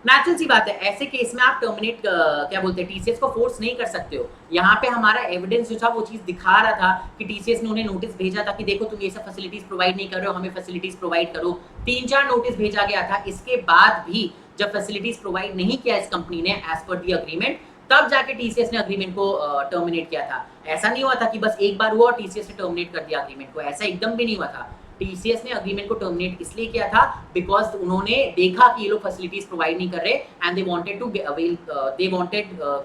नेचुरल सी बात है, ऐसे केस में आप टर्मिनेट क्या बोलते हैं टीसीएस को फोर्स नहीं कर सकते हो। यहाँ पे हमारा एविडेंस जो था वो चीज दिखा रहा था कि टीसीएस ने उन्हें नोटिस भेजा था कि देखो तुम ये सब फैसिलिटीज प्रोवाइड नहीं कर रहे हो, हमें फैसिलिटीज प्रोवाइड करो। 3-4 नोटिस भेजा गया था, इसके बाद भी जब फैसिलिटीज प्रोवाइड नहीं किया इस कंपनी ने एज पर दी अग्रीमेंट, तब जाके टीसीएस ने अग्रीमेंट को टर्मिनेट किया था। ऐसा नहीं हुआ था कि बस एक बार हुआ और टीसीएस ने टर्मिनेट कर दिया अग्रीमेंट को, ऐसा एकदम भी नहीं हुआ था। टीसीएस ने अग्रीमेंट को टर्मिनेट इसलिए किया था बिकॉज उन्होंने देखा कि ये लोग फैसिलिटीज प्रोवाइड नहीं कर रहे एंड दे वांटेड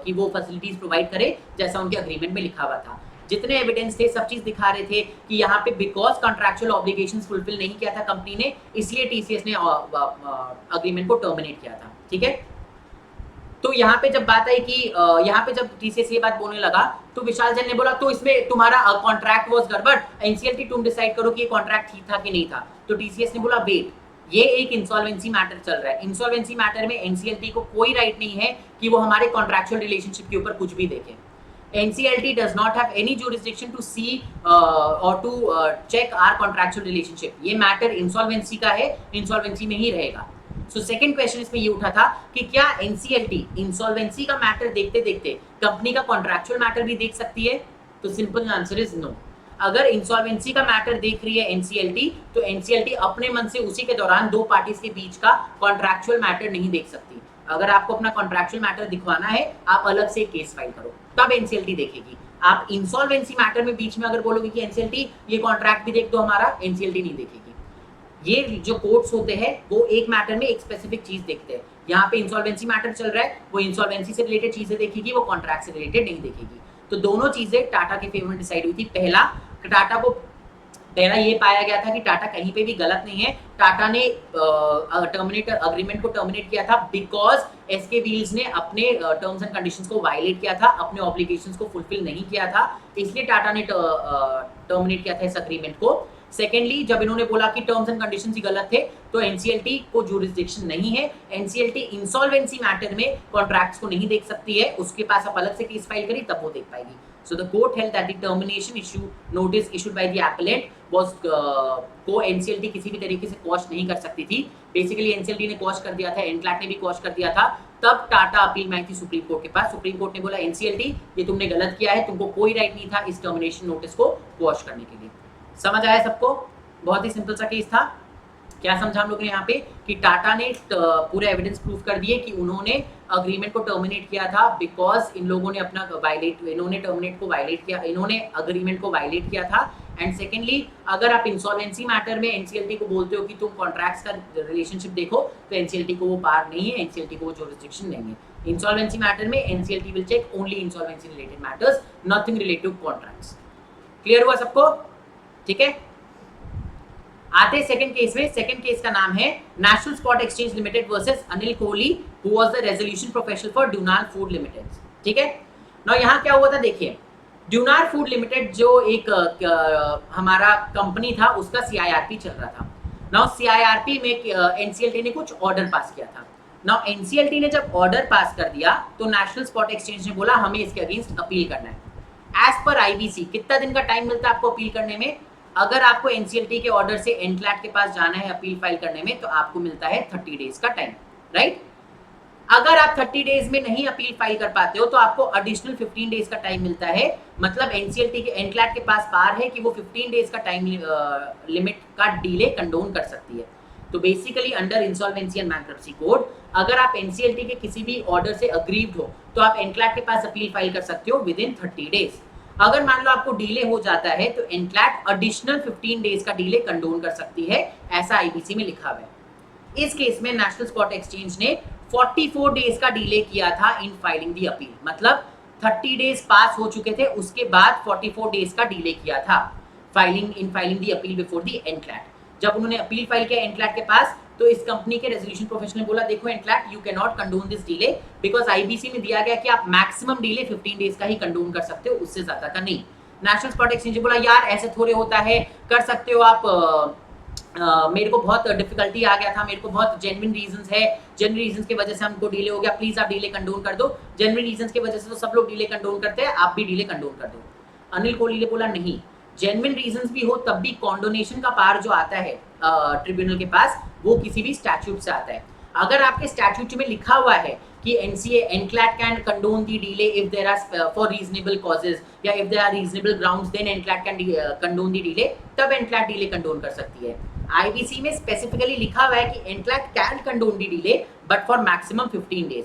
कि वो फैसिलिटीज प्रोवाइड करे जैसा उनके अग्रीमेंट में लिखा हुआ था। जितने एविडेंस थे सब चीज दिखा रहे थे कि यहाँ पे बिकॉज कॉन्ट्रैक्चुअल ऑब्लिगेशंस फुलफिल नहीं किया था कंपनी ने, इसलिए टीसीएस ने अग्रीमेंट को टर्मिनेट किया था। ठीक है, तो यहाँ पे जब बात आई कि यहाँ पे जब टीसीएस ये बात बोलने लगा तो विशाल जैन ने बोला तो इसमें तुम्हारा कॉन्ट्रैक्ट वाज गड़बड़, एनसीएलटी तुम डिसाइड करो कि ये कॉन्ट्रैक्ट ठीक था कि नहीं था। तो टीसीएस ने बोला वेट, ये एक इंसॉल्वेंसी मैटर चल रहा है, इंसॉल्वेंसी मैटर में एनसीएलटी को कोई राइट नहीं है कि वो हमारे कॉन्ट्रैक्चुअल रिलेशनशिप के ऊपर कुछ भी देखे। NCLT does not have any jurisdiction to see or to check our contractual relationship। ये मैटर इंसॉल्वेंसी का है, इंसॉल्वेंसी में ही रहेगा। सो सेकंड क्वेश्चन इसमें ये उठा था कि क्या एनसीएलटी इंसॉल्वेंसी का मैटर देखते देखते कंपनी का कॉन्ट्रैक्चुअल मैटर भी देख सकती है? तो सिंपल आंसर इज नो। अगर इंसॉल्वेंसी का मैटर देख रही है एनसीएलटी, तो एनसीएलटी अपने मन से उसी के दौरान दो पार्टीज के बीच का कॉन्ट्रैक्चुअल मैटर नहीं देख सकती। अगर आपको अपना कॉन्ट्रैक्चुअल मैटर दिखवाना है, आप अलग से केस फाइल करो, तब एनसीएलटी देखेगी। आप इंसॉल्वेंसी मैटर में बीच में अगर बोलोगे कि एनसीएलटी ये कॉन्ट्रैक्ट भी देख दो हमारा, एनसीएलटी नहीं देखेगी। ये जो कोर्ट्स होते हैं वो एक मैटर में एक स्पेसिफिक चीज देखते हैं। यहाँ पे इंसॉल्वेंसी मैटर चल रहा है, वो इंसॉल्वेंसी से रिलेटेड चीजें देखेगी, वो कॉन्ट्रैक्ट से रिलेटेड नहीं देखेगी। तो दोनों चीजें टाटा के फेवर में डिसाइड हुई थी। पहला ये पाया गया था कि टाटा कहीं पे भी गलत नहीं है। टाटा ने अग्रीमेंट को टर्मिनेट किया था बिकॉज एसके व्हील्स ने अपने टर्म्स एंड कंडीशंस को वायलेट किया था, अपने ऑब्लिगेशंस को फुलफिल नहीं किया था, इसलिए टाटा ने टर्मिनेट किया था इस अग्रीमेंट को। सेकेंडली, जब इन्होंने बोला कि टर्म्स एंड कंडीशंस ही गलत थे, तो एनसीएलटी को ज्यूरिसडिक्शन नहीं है। एनसीएलटी इंसॉल्वेंसी मैटर में कॉन्ट्रैक्ट्स को नहीं देख सकती है, उसके पास आप अलग से केस फाइल करी तब वो देख पाएगी। So the court held that the termination notice issued by the appellant was को NCLT किसी भी तरीके से क्वॉश नहीं कर सकती थी। बेसिकली NCLT ने क्वॉश कर दिया था, एनक्लैट ने भी क्वॉश कर दिया था। तब टाटा अपील में आई थी सुप्रीम कोर्ट के पास। सुप्रीम कोर्ट ने बोला NCLT ये तुमने गलत किया है, तुमको कोई राइट नहीं था इस टर्मिनेशन नोटिस को क्वॉश करने के लिए। समझ आया सबको? बहुत ही सिंपल सा केस था। क्या समझा हम लोग ने यहाँ पे कि टाटा ने पूरे एविडेंस प्रूव कर दिए कि उन्होंने अग्रीमेंट को टर्मिनेट किया था बिकॉज इन लोगों ने अपना इन्होंने टर्मिनेट को वायलेट किया, इन्होंने अग्रीमेंट को वायलेट किया था। एंड सेकेंडली, अगर आप इंसॉल्वेंसी मैटर में एनसीएलटी को बोलते हो कि तुम कॉन्ट्रैक्ट्स का रिलेशनशिप देखो, तो एनसीएलटी को वो पार नहीं है, एनसीएलटी को वो ज्यूरिसडिक्शन नहीं है। इंसॉल्वेंसी मैटर में NCLT will check only insolvency related matters, nothing related to contracts. Clear हुआ सबको? ठीक है, आते सेकंड केस में। सेकंड केस का नाम है national spot exchange limited versus Anil Kohli who was the resolution professional for Dunar food limited. ठीक है ना, यहाँ क्या हुआ था देखिए, ड्यूनार फूड लिमिटेड जो एक हमारा कंपनी था उसका सीआईआरपी चल रहा था ना। सीआईआरपी में एनसीएलटी ने कुछ ऑर्डर पास किया था ना। एनसीएलटी ने जब ऑर्डर पास कर दिया तो नेशनल स्पॉट एक्सचेंज ने बोला हमें इसके अगेंस्ट अपील करना है। एज पर आईबीसी कितना दिन का टाइम मिलता है आपको अपील करने में? अगर आपको एनसीएलटी के ऑर्डर से एनक्लैट के पास जाना है अपील फाइल करने में, तो आपको मिलता है 30 डेज का टाइम, राइट। अगर आप 30 डेज में नहीं अपील फाइल कर पाते हो तो आपको एडिशनल 15 डेज का टाइम मिलता है। मतलब एनसीएलटी के एनक्लैट के पास पार है कि वो 15 डेज का टाइम लिमिट का डिले कंडोन कर सकती है। तो basically under insolvency and bankruptcy code, अगर आप एनसीएलटी के किसी भी ऑर्डर से अग्रीव्ड हो तो आप एनक्लैट के पास अपील फाइल कर सकते हो विद इन 30 डेज। अगर मान लो आपको डिले हो जाता है तो एनक्लैट एडिशनल 15 डेज का डिले कंडोन कर सकती है, ऐसा आईबीसी में लिखा हुआ है। इस केस में नेशनल स्पॉट एक्सचेंज ने 44 डेज का डिले किया था इन फाइलिंग दी अपील, मतलब 30 डेज पास हो चुके थे, उसके बाद 44 डेज का डिले किया था filing the appeal before the NCLAT. जब उन्होंने अपील फाइल किया एनक्लैट के पास तो इस कंपनी के रेजोल्यूशन प्रोफेशनल ने बोला देखो NCLAT, you can not condone this delay because IBC में दिया गया कि आप मैक्सिमम डिले 15 डेज का ही कंडोन कर सकते हो, उससे ज्यादा का नहीं। नेशनल स्पॉट एक्सचेंज ने बोला यार ऐसे थोड़े होता है, कर सकते हो आप, मेरे को बहुत डिफिकल्टी आ गया था, मेरे को बहुत जेन्युइन रीजंस है, जेन्युइन रीजंस की वजह से हमको डिले हो गया, प्लीज आप डिले कंडोन कर दो। जेन्युइन रीजंस की वजह से तो सब लोग डिले कंडोन करते हैं, आप भी डिले कंडोन कर दो। अनिल कोहली ने बोला नहीं, जेन्युइन रीजंस भी हो तब भी कॉन्डोनेशन का पावर जो आता है ट्रिब्यूनल के पास वो किसी भी स्टैट्यूट से आता है। अगर आपके स्टैट्यूट में लिखा हुआ है कि NCA NCLAT can condone the delay if there are four reasonable causes या if there are reasonable grounds then NCLAT can condone the delay, तब एनक्लैट डिले कंडोन कर सकती है। आईबीसी में स्पेसिफिकली लिखा हुआ है कि NCLAT can condone the delay but for maximum 15 days,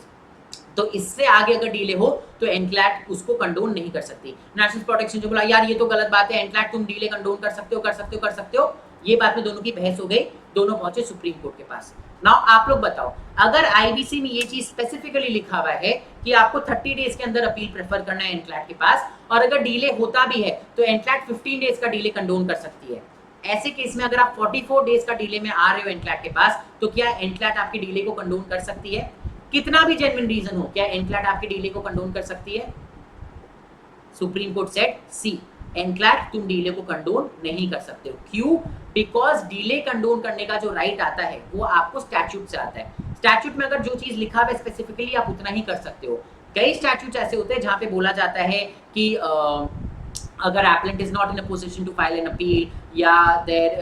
तो इससे आगे अगर डिले हो तो एनक्लैट उसको कंडोन नहीं कर सकती। नेशनल स्पॉट एक्सचेंज ने बोला यार ये तो गलत बात है, एनक्लैट तुम डिले कंडोन कर सकते हो कर सकते हो कर सकते हो। ये बात में दोनों की बहस हो गई, दोनों पहुंचे सुप्रीम कोर्ट के पास। नाउ आप लोग बताओ, अगर आईबीसी में ये चीज स्पेसिफिकली लिखा हुआ है कि आपको 30 डेज के अंदर अपील प्रेफर करना है एनक्लैट के पास, और अगर डिले होता भी है तो एनक्लैट 15 डेज का डिले कंडोन कर सकती है, ऐसे केस में अगर आप 44 डेज का डिले में आ रहे हो एनक्लैट के पास, तो क्या एनक्लैट आपकी डिले को कंडोन कर सकती है? कितना भी जेन्युइन रीजन हो, क्या एनक्लैट आपकी डिले को कंडोन कर सकती है? Supreme court said see, NCLAT तुम डिले को कंडोन नहीं कर सकते हो। क्यों? बिकॉज डिले कंडोन करने का जो राइट आता है वो आपको स्टैट्यूट से आता है। स्टैट्यूट में अगर जो चीज लिखा हुआ है स्पेसिफिकली आप उतना ही कर सकते हो। कई स्टैट्यूट ऐसे होते हैं जहां पे बोला जाता है कि अगर appellant is not in a position to file an appeal या देयर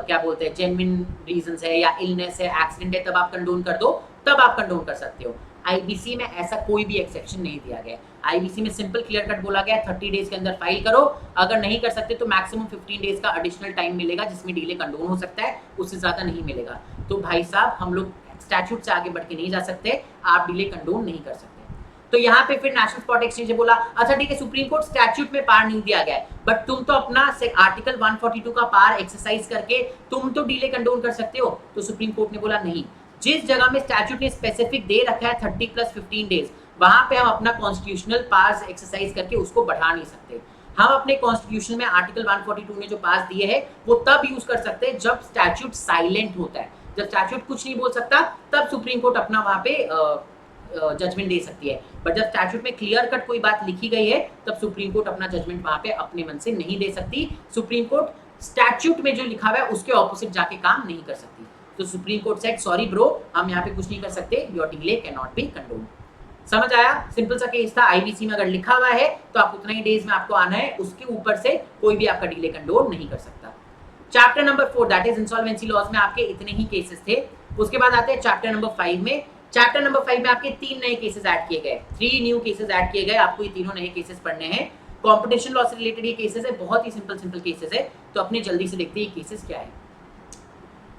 क्या बोलते हैं जेन्युइन रीजंस है या इलनेस है, एक्सीडेंट है, तब आप कंडोन कर दो, तब आप कंडोन कर सकते हो। आईबीसी में ऐसा कोई भी एक्सेप्शन नहीं दिया गया। आईबीसी में सिंपल क्लियर कट बोला गया 30 डेज के अंदर फाइल करो, अगर नहीं कर सकते तो मैक्सिमम 15 डेज का एडिशनल टाइम मिलेगा जिसमें डिले कंडोन हो सकता है, उससे ज्यादा नहीं मिलेगा। तो भाई साहब हम लोग स्टैट्यूट से आगे बढ़ के नहीं जा सकते, आप डिले कंडोन नहीं कर सकते। तो यहाँ पे फिर नेशनल स्पॉट एक्सचेंज ने बोला अच्छा ठीक है, सुप्रीम कोर्ट स्टैट्यूट में पार नहीं दिया गया है, बट तुम तो अपना आर्टिकल 142 का पार एक्सरसाइज करके तुम तो डिले कंडोन कर सकते हो। तो सुप्रीम कोर्ट ने बोला नहीं, जिस जगह में स्टैट्यूट ने स्पेसिफिक दे रखा है 30 + 15 डेज, वहां पे हम अपना कॉन्स्टिट्यूशनल पास एक्सरसाइज करके उसको बढ़ा नहीं सकते। हम अपने कॉन्स्टिट्यूशन में आर्टिकल 142 ने जो पास दिए हैं वो तब यूज कर सकते हैं जब स्टैट्यूट साइलेंट होता है, जब स्टैट्यूट कुछ नहीं बोल सकता तब सुप्रीम कोर्ट अपना वहां पे जजमेंट दे सकती है। बट जब स्टैट्यूट में क्लियर कट कोई बात लिखी गई है तब सुप्रीम कोर्ट अपना जजमेंट वहां पे अपने मन से नहीं दे सकती। सुप्रीम कोर्ट स्टैट्यूट में जो लिखा हुआ है उसके ऑपोजिट जाके काम नहीं कर सकती। तो supreme court said sorry bro, हम यहाँ पे कुछ नहीं कर सकते, your delay can not be condone. समझ आया? सिंपल सा केस था। आईबीसी में अगर लिखा हुआ है तो आप उतना ही डेज में आपको आना है, उसके ऊपर से कोई भी आपका डिले कंडोन नहीं कर सकता। Chapter number 4 that is insolvency laws में आपके इतने ही केसेस थे। उसके बाद आते हैं चैप्टर नंबर 5 में। चैप्टर नंबर 5 में आपके 3 नए केसेस ऐड किए गए, 3 न्यू केसेस ऐड किए गए। आपको ये तीनों नए केसेस पढ़ने हैं। कंपटीशन लॉ से रिलेटेड ये केसेस है, बहुत ही सिंपल केसेस है, तो अपने जल्दी से देखते हैं ये केसेस क्या है।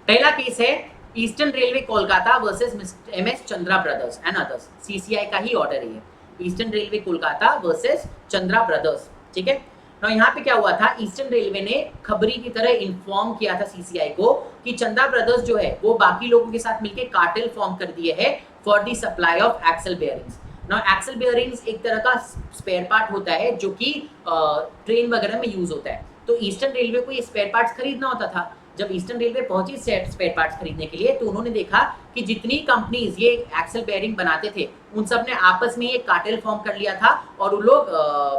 पहला केस है eastern railway Kolkata versus MS Chandra brothers and others. CCI का ही ऑर्डर है, eastern railway Kolkata versus Chandra brothers. ठीक है, तो यहाँ पे क्या हुआ था, ईस्टर्न रेलवे ने खबरी की तरह इन्फॉर्म किया था सीसीआई को कि चंद्रा ब्रदर्स जो है वो बाकी लोगों के साथ मिलकर कार्टेल फॉर्म कर दिए है for the supply of axle bearings. Now axle bearings एक तरह का स्पेयर पार्ट होता है जो कि ट्रेन वगैरह में यूज होता है। तो ईस्टर्न रेलवे को ये स्पेयर पार्ट्स खरीदना होता था। जब ईस्टर्न रेलवे पहुंची स्पेयर पार्ट्स खरीदने के लिए तो उन्होंने देखा कि जितनी कंपनीज ये एक्सल बेयरिंग बनाते थे उन सब ने आपस में ये कार्टेल फॉर्म कर लिया था और वो लोग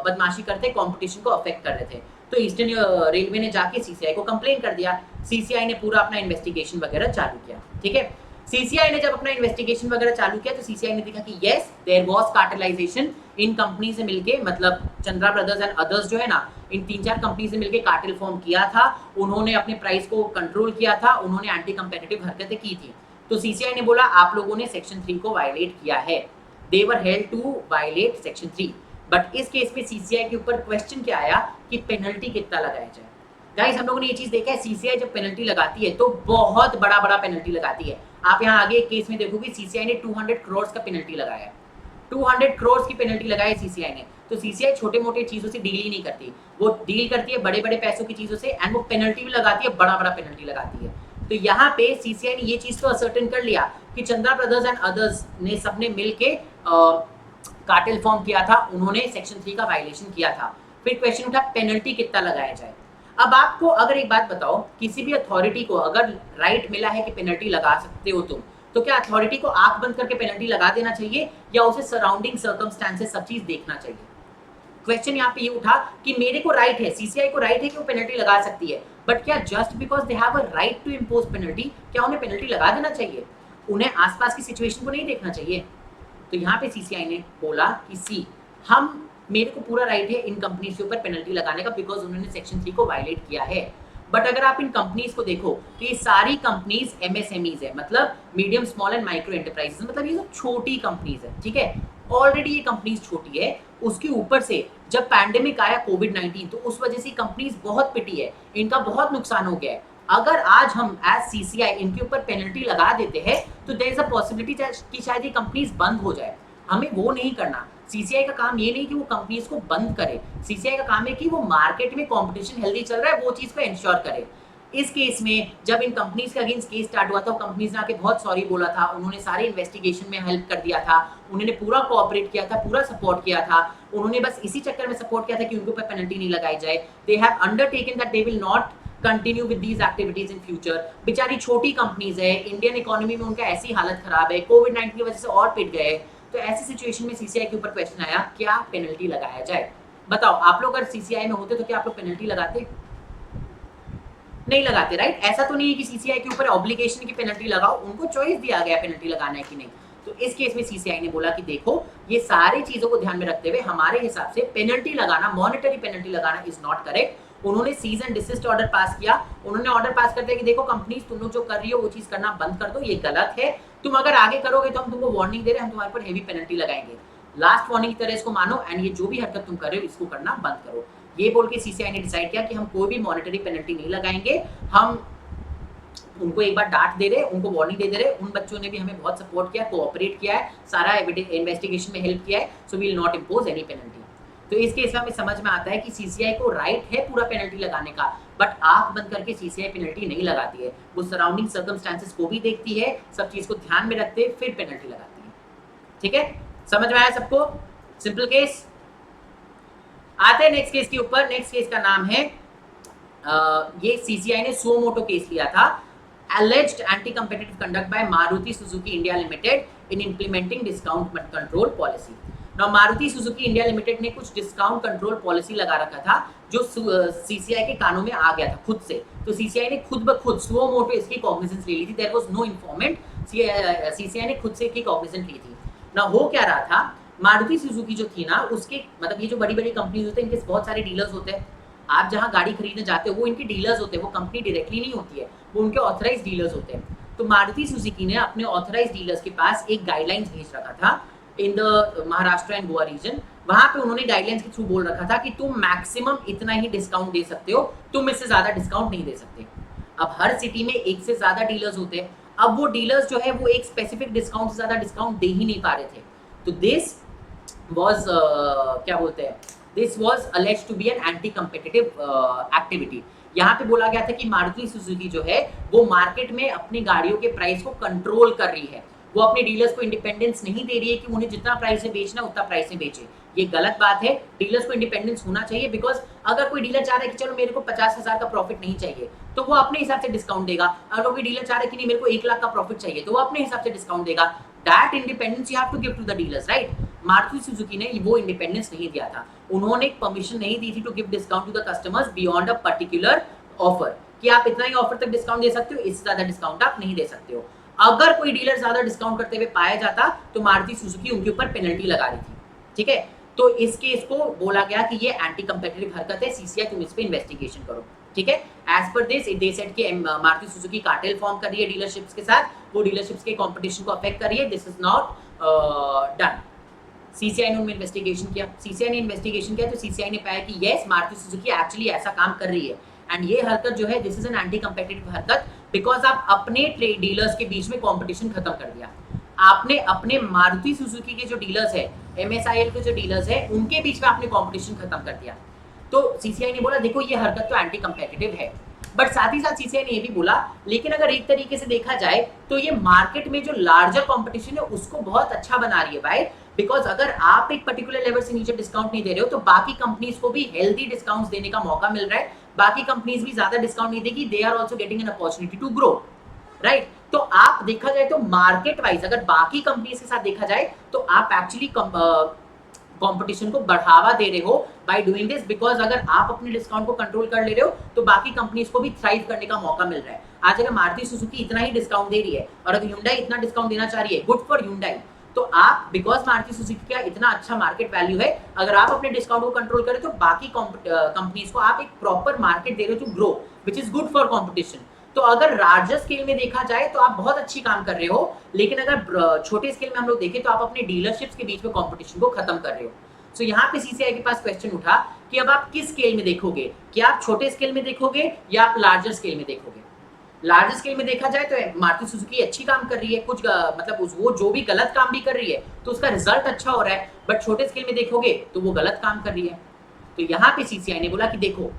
बदमाशी करते कंपटीशन को अफेक्ट कर रहे थे। तो ईस्टर्न रेलवे ने जाके सीसीआई को कंप्लेन कर दिया। सीसीआई ने पूरा अपना इन्वेस्टिगेशन वगैरह चालू किया। ठीक है, सीसीआई ने जब अपना इन्वेस्टिगेशन वगैरह चालू किया तो सीसीआई ने देखा कि यस देयर वाज कार्टेलाइजेशन, इन कंपनी से मिलके मतलब चंद्रा ब्रदर्स एंड अदर्स जो है ना, इन 3-4 कंपनी से मिलके कार्टेल फॉर्म किया था, उन्होंने अपने प्राइस को कंट्रोल किया था, उन्होंने एंटी कंपेटिटिव हरकतें की थी। तो सीसीआई ने बोला आप लोगों ने सेक्शन 3 को वायलेट किया है, they were held to violate section 3। But इस केस में सीसीआई के ऊपर क्वेश्चन क्या आया कि पेनल्टी कितना लगाया जाए। गाइस हम लोगों ने ये चीज देखा है, सीसीआई जब पेनल्टी लगाती है तो बहुत बड़ा पेनल्टी लगाती है। आप यहाँ आगे एक केस में देखोगे सीसीआई ने 200 करोड़ का पेनल्टी लगाया है, 200 करोड़ की पेनल्टी लगाई सीसीआई ने। तो सीसीआई छोटे मोटे चीजों से डील ही नहीं करती, वो डील करती है बड़े बड़े पैसों की चीजों से, एंड वो पेनल्टी भी लगाती है, बड़ा बड़ा पेनल्टी लगाती है। तो यहाँ पे सीसीआई ने ये चीज तो असर्टेन कर लिया कि चंद्रा ब्रदर्स एंड अदर्स ने सबने मिलके कार्टेल फॉर्म किया था, उन्होंने सेक्शन 3 का वायलेशन किया था। फिर क्वेश्चन उठा पेनल्टी कितना लगाया जाए। अब आपको अगर एक बात बताओ, किसी भी अथॉरिटी को अगर राइट मिला है कि पेनल्टी लगा सकते हो तुम, तो क्या अथॉरिटी को आंख बंद करके पेनल्टी लगा देना चाहिए या उसे सराउंडिंग सर्कमस्टेंसेस सब चीज देखना चाहिए? क्वेश्चन यहाँ पे ये उठा कि मेरे को राइट है, सीसीआई को राइट है कि वो पेनल्टी लगा सकती है, बट क्या just because they have a right to impose penalty, क्या उन्हें पेनल्टी लगा देना चाहिए? उन्हें आसपास की सिचुएशन को नहीं देखना चाहिए? तो यहाँ पे सीसीआई ने बोला कि सी हम मेरे को पूरा राइट है इन कंपनीज के ऊपर पेनल्टी लगाने का बिकॉज उन्होंने सेक्शन 3 को वायलेट किया है। बट अगर आप इन कंपनीज को देखो तो ये सारी कंपनीज एमएसएमईज है, मतलब medium small and micro enterprises, मतलब ये सब छोटी कंपनीज है, ठीक है। ऑलरेडी ये कंपनीज छोटी है, उसके ऊपर से जब पैंडेमिक आया कोविड-19 तो उस वजह से कंपनीज बहुत पिटी है, इनका बहुत नुकसान हो गया है। अगर आज हम एज सीसीआई इनके ऊपर पेनल्टी लगा देते हैं तो देयर इज अ पॉसिबिलिटी कि शायद ये कंपनीज बंद हो जाए। हमें वो नहीं करना। सीसीआई का काम ये नहीं कि वो कंपनीज को बंद करे, सीसीआई का काम है कि वो मार्केट में कंपटीशन हेल्दी चल रहा है वो चीज को इंश्योर करे। इस केस में जब इन कंपनीज के अगेंस्ट केस स्टार्ट हुआ था, कंपनीज ने आके बहुत सॉरी बोला था, उन्होंने सारे इन्वेस्टिगेशन में हेल्प कर दिया था, उन्होंने पूरा कोऑपरेट किया था, पूरा सपोर्ट किया था, उन्होंने बस इसी चक्कर में सपोर्ट किया था कि उनके ऊपर पेनल्टी नहीं लगाई जाए। They have undertaken that they will not continue with these activities in future. बेचारी छोटी कंपनीज है, इंडियन इकोनॉमी में उनका ऐसी हालत खराब है, कोविड-19 की वजह से और पिट गए, तो ऐसी सिचुएशन में सीसीआई के ऊपर क्वेश्चन आया क्या पेनल्टी लगाया जाए? बताओ आप लोग अगर सीसीआई में होते तो क्या आप लोग पेनल्टी लगाते? नहीं लगाते, राइट? ऐसा तो नहीं है कि सीसीआई के ऊपर ऑब्लिगेशन की पेनल्टी लगाओ, उनको चॉइस दिया गया पेनल्टी लगाना है कि नहीं। तो इस केस में सीसीआई ने बोला कि देखो ये सारी चीजों को ध्यान में रखते हुए हमारे हिसाब से पेनल्टी लगाना, मॉनेटरी पेनल्टी लगाना इज नॉट करेक्ट। उन्होंने cease and desist order pass किया, उन्होंने ऑर्डर पास कर दिया कि देखो कंपनीज तुम लोग जो कर रही हो वो चीज करना बंद कर दो, ये गलत है, तुम अगर आगे करोगे तो हम तुमको वार्निंग दे रहे हैं, हम तुम्हारे ऊपर हेवी पेनल्टी लगाएंगे, लास्ट वार्निंग की तरह इसको मानो एंड ये जो भी हरकत तुम कर रहे हो इसको करना बंद करो। ये बोल के सीसीआई ने डिसाइड किया कि हम कोई भी मॉनेटरी पेनल्टी नहीं लगाएंगे, हम उनको एक बार डांट दे रहे, उनको वार्निंग दे रहे, उन बच्चों ने भी हमें बहुत सपोर्ट किया, कोऑपरेट किया है, सारा इन्वेस्टिगेशन में हेल्प किया है, so we will not impose any penalty. तो इस केस में हमें समझ में आता है कि सीसीआई को राइट है पूरा पेनल्टी लगाने का, बट आंख बंद करके सीसीआई पेनल्टी नहीं लगाती है, वो सराउंडिंग सर्कमस्टेंसेस को भी देखती है, सब चीज को ध्यान में रखते फिर पेनल्टी लगाती है। ठीक है, समझ में आया सबको? Simple case. आते हैं नेक्स्ट केस के ऊपर। नेक्स्ट केस का नाम है ये सीसीआई ने सुओ मोटो केस लिया था, alleged anti-competitive conduct by Maruti Suzuki India Limited in implementing discount control policy. Now Maruti Suzuki India Limited ने कुछ discount control policy लगा रखा था जो CCI के कानों में आ गया था खुद से, तो CCI ने खुद ब खुद सुओ मोटो इसकी कॉग्निजेंस ले ली थी, there was no informant, CCI ने खुद से इसकी कॉग्निजेंस ली थी। ना हो क्या रहा था, मारुति सुजुकी जो थी ना उसके मतलब ये जो बड़ी बड़ी कंपनीज होते हैं इनके बहुत सारे डीलर्स होते हैं, आप जहाँ गाड़ी खरीदने जाते हो वो इनके डीलर्स होते हैं, वो कंपनी डायरेक्टली नहीं होती है, वो उनके ऑथराइज डीलर्स होते हैं। तो मारुति सुजुकी ने अपने ऑथराइज डीलर्स के पास एक गाइडलाइंस भेज रखा था in the Maharashtra and Goa region, वहां पे उन्होंने गाइडलाइंस के थ्रू बोल रखा था कि तुम मैक्सिमम इतना ही डिस्काउंट दे सकते हो, तुम इससे ज्यादा डिस्काउंट नहीं दे सकते। अब हर सिटी में एक से ज्यादा डीलर्स होते हैं, अब वो डीलर्स जो है वो एक स्पेसिफिक डिस्काउंट से ज्यादा डिस्काउंट दे ही नहीं पा रहे थे, तो दिस was क्या बोलते हैं, this was alleged to be an anti-competitive activity। यहाँ पे बोला गया था कि मारुति सुजुकी जो है वो मार्केट में अपनी गाड़ियों के प्राइस को कंट्रोल कर रही है, वो अपने डीलर्स को इंडिपेंडेंस नहीं दे रही है कि उन्हें जितना प्राइस में बेचना उतना प्राइस में बेचे, ये गलत बात है। डीलर्स को इंडिपेंडेंस होना चाहिए, बिकॉज अगर कोई डीलर चाह रहा है कि चलो मेरे को 50,000 का प्रॉफिट नहीं चाहिए तो वो अपने हिसाब से डिस्काउंट देगा, अगर कोई डीलर चाह रहा है कि नहीं मेरे को 1 लाख का प्रॉफिट चाहिए तो वो अपने हिसाब से डिस्काउंट देगा। That independence you have to give to the dealers, right? Maruti Suzuki ने वो इंडिपेंडेंस नहीं दिया था, उन्होंने परमिशन नहीं दी थी to give discount to the customers beyond a particular offer, कि आप इतना ही ऑफर तक डिस्काउंट दे सकते हो, इससे ज्यादा डिस्काउंट आप नहीं दे सकते हो। अगर कोई डीलर ज्यादा डिस्काउंट करते हुए पाया जाता तो मारुति सुजुकी उनके ऊपर पेनल्टी लगा रही थी, ठीक है? तो इस केस को बोला गया कि ये एंटी कंपेटिटिव हरकत है, सीसीआई तुम इस पे इन्वेस्टिगेशन करो, ठीक है? As per this they said कि मारुति सुजुकी कार्टेल फॉर्म कर रही है डीलरशिप्स के साथ, वो डीलरशिप्स के कंपटीशन को अफेक्ट कर रही है, this is not done. CCI ने उनमें इन्वेस्टिगेशन किया, सीसीआई ने इन्वेस्टिगेशन किया तो सीसीआई ने पाया कि यस मारुति सुजुकी एक्चुअली ऐसा काम कर रही है, एंड ये हरकत जो है this is an anti competitive हरकत, बिकॉज आप अपने डीलर्स के बीच में कंपटीशन खत्म कर दिया, आपने अपने मारुति सुजुकी के जो डीलर्स है MSIL के जो डीलर्स है उनके बीच में आपने कंपटीशन खत्म कर दिया। तो सीसीआई ने बोला देखो ये हरकत तो एंटी कंपेटिटिव है, बट साथ ही साथ सीसीआई ने ये भी बोला लेकिन अगर एक तरीके से देखा जाए तो ये मार्केट में जो लार्जर कंपटीशन है उसको बहुत अच्छा बना रही है भाई, बिकॉज अगर आप एक पर्टिकुलर लेवल से नीचे डिस्काउंट नहीं दे रहे हो तो बाकी कंपनीज को भी हेल्दी डिस्काउंट्स देने का मौका मिल रहा है, बाकी कंपनीज भी ज्यादा डिस्काउंट नहीं देगी, they are also getting an opportunity to grow, right. तो आप देखा जाए तो मार्केट वाइज अगर बाकी कंपनीज के साथ देखा जाए तो आप एक्चुअली कंपटीशन को बढ़ावा दे रहे हो बाय डूइंग दिस, बिकॉज अगर आप अपने डिस्काउंट को कंट्रोल कर ले रहे हो तो बाकी कंपनीज को भी थ्राइव करने का मौका मिल रहा है। आज अगर मारुति सुजुकी इतना ही डिस्काउंट दे रही है और अगर Hyundai इतना डिस्काउंट देना चाह रही है, गुड फॉर Hyundai। तो आप बिकॉज मारुति सुजुकी का इतना अच्छा मार्केट वैल्यू है, अगर आप अपने डिस्काउंट को कंट्रोल करें तो बाकी कंपनीज को आप एक प्रॉपर मार्केट दे रहे हो to grow, which is good for competition. तो अगर लार्जर स्केल में देखा जाए तो आप बहुत अच्छी काम कर रहे हो, लेकिन अगर छोटे स्केल में हम लोग देखें तो आप अपने डीलरशिप्स के बीच में कंपटीशन को खत्म कर रहे हो। सो यहाँ पे सीसीआई के पास क्वेश्चन उठा कि अब आप किस स्केल में देखोगे, क्या आप छोटे स्केल में देखोगे या आप लार्जर स्केल में देखोगे। लार्जर स्केल में देखा जाए तो मारुति सुजुकी अच्छी काम कर रही है, कुछ मतलब वो जो भी गलत काम भी कर रही है तो उसका रिजल्ट अच्छा हो रहा है, बट छोटे स्केल में देखोगे तो वो गलत काम कर रही है। तो यहाँ पे सीसीआई ने बोला कि देखो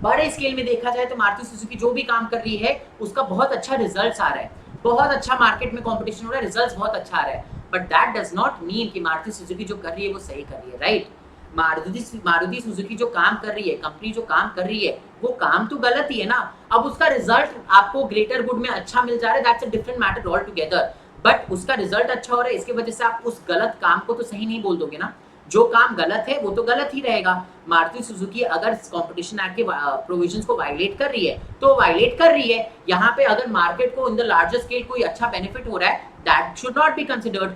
बड़े स्केल में देखा जाए तो मारुति सुजुकी जो भी काम कर रही है उसका बहुत अच्छा रिजल्ट आ रहा है, बहुत अच्छा मार्केट में कंपटीशन हो रहा है, रिजल्ट बहुत अच्छा आ रहा है, but that does not mean कि मारुति सुजुकी जो कर रही है वो सही कर रही है, राइट। मारुति सुजुकी जो काम कर रही है, कंपनी जो काम कर रही है वो काम तो गलत ही है ना। अब उसका रिजल्ट आपको ग्रेटर गुड में अच्छा मिल जा रहा है, that's a different matter all together, but उसका रिजल्ट अच्छा हो रहा है, इसके वजह से आप उस गलत काम को तो सही नहीं बोल दोगे ना। जो काम गलत है वो तो गलत ही रहेगा। मारुति सुजुकी अगर कंपटीशन एक्ट के प्रोविजंस को वायलेट कर रही है तो वायलेट कर रही है। यहाँ पे अगर मार्केट को इन द लार्जर स्केल कोई अच्छा बेनिफिट हो रहा है, that should not be considered.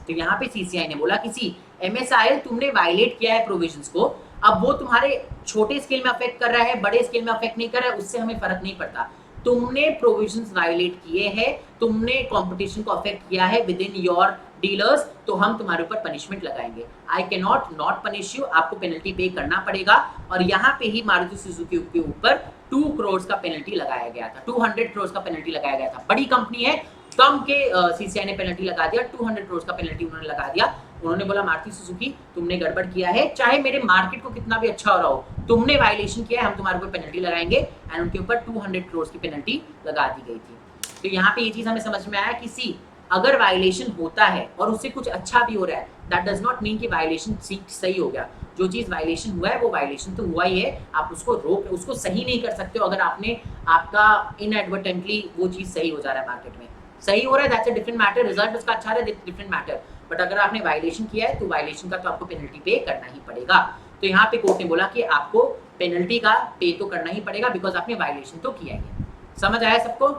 तो यहाँ पे सीसीआई ने बोला किसी MSIL तुमने वायलेट किया है प्रोविजंस को, अब वो तुम्हारे छोटे स्केल में अफेक्ट कर रहा है, बड़े स्केल में अफेक्ट नहीं कर रहा है, उससे हमें फर्क नहीं पड़ता। तुमने प्रोविजंस वायलेट किए हैं, तुमने कंपटीशन को अफेक्ट किया है विद इन योर डीलर्स, तो हम तुम्हारे ऊपर पनिशमेंट लगाएंगे। I can not punish you, आपको पेनल्टी पे करना पड़ेगा। और यहाँ पे ही मारुति सुजुकी के ऊपर 2 करोड़ का पेनल्टी लगाया गया था, 200 करोड़ का पेनल्टी लगाया गया था। बड़ी कंपनी है, कम के सीसीआई ने पेनल्टी लगा दिया, 200 करोड़ का पेनल्टी उन्होंने लगा दिया। उन्होंने बोला मारुति सुजुकी तुमने गड़बड़ किया है, चाहे मेरे मार्केट को कितना भी अच्छा हो रहा हो, तुमने वायलेशन किया है, हम तुम्हारे ऊपर पेनल्टी लगाएंगे। एंड उनके ऊपर 200 करोड़ की पेनल्टी लगा दी गई थी। तो यहाँ पे ये चीज हमें समझ में आया कि सी अगर वायलेशन होता है और उससे कुछ अच्छा भी हो रहा है, दैट डज नॉट मीन कि वायलेशन सही हो गया। जो चीज वायलेशन हुआ है वो वायलेशन तो हुआ ही है, आप उसको सही नहीं कर सकते हो अगर आपका इनएडवर्टेंटली वो चीज सही हो जा रहा है, मार्केट में सही हो रहा है, that's a different matter, result उसका अच्छा है, डिफरेंट मैटर। बट अगर आपने वायलेशन किया है तो वायलेशन का तो आपको पेनल्टी पे करना ही पड़ेगा। तो यहाँ पे कोर्ट ने बोला कि आपको पेनल्टी का पे तो करना ही पड़ेगा, बिकॉज आपने वायलेशन तो किया है। समझ आया सबको?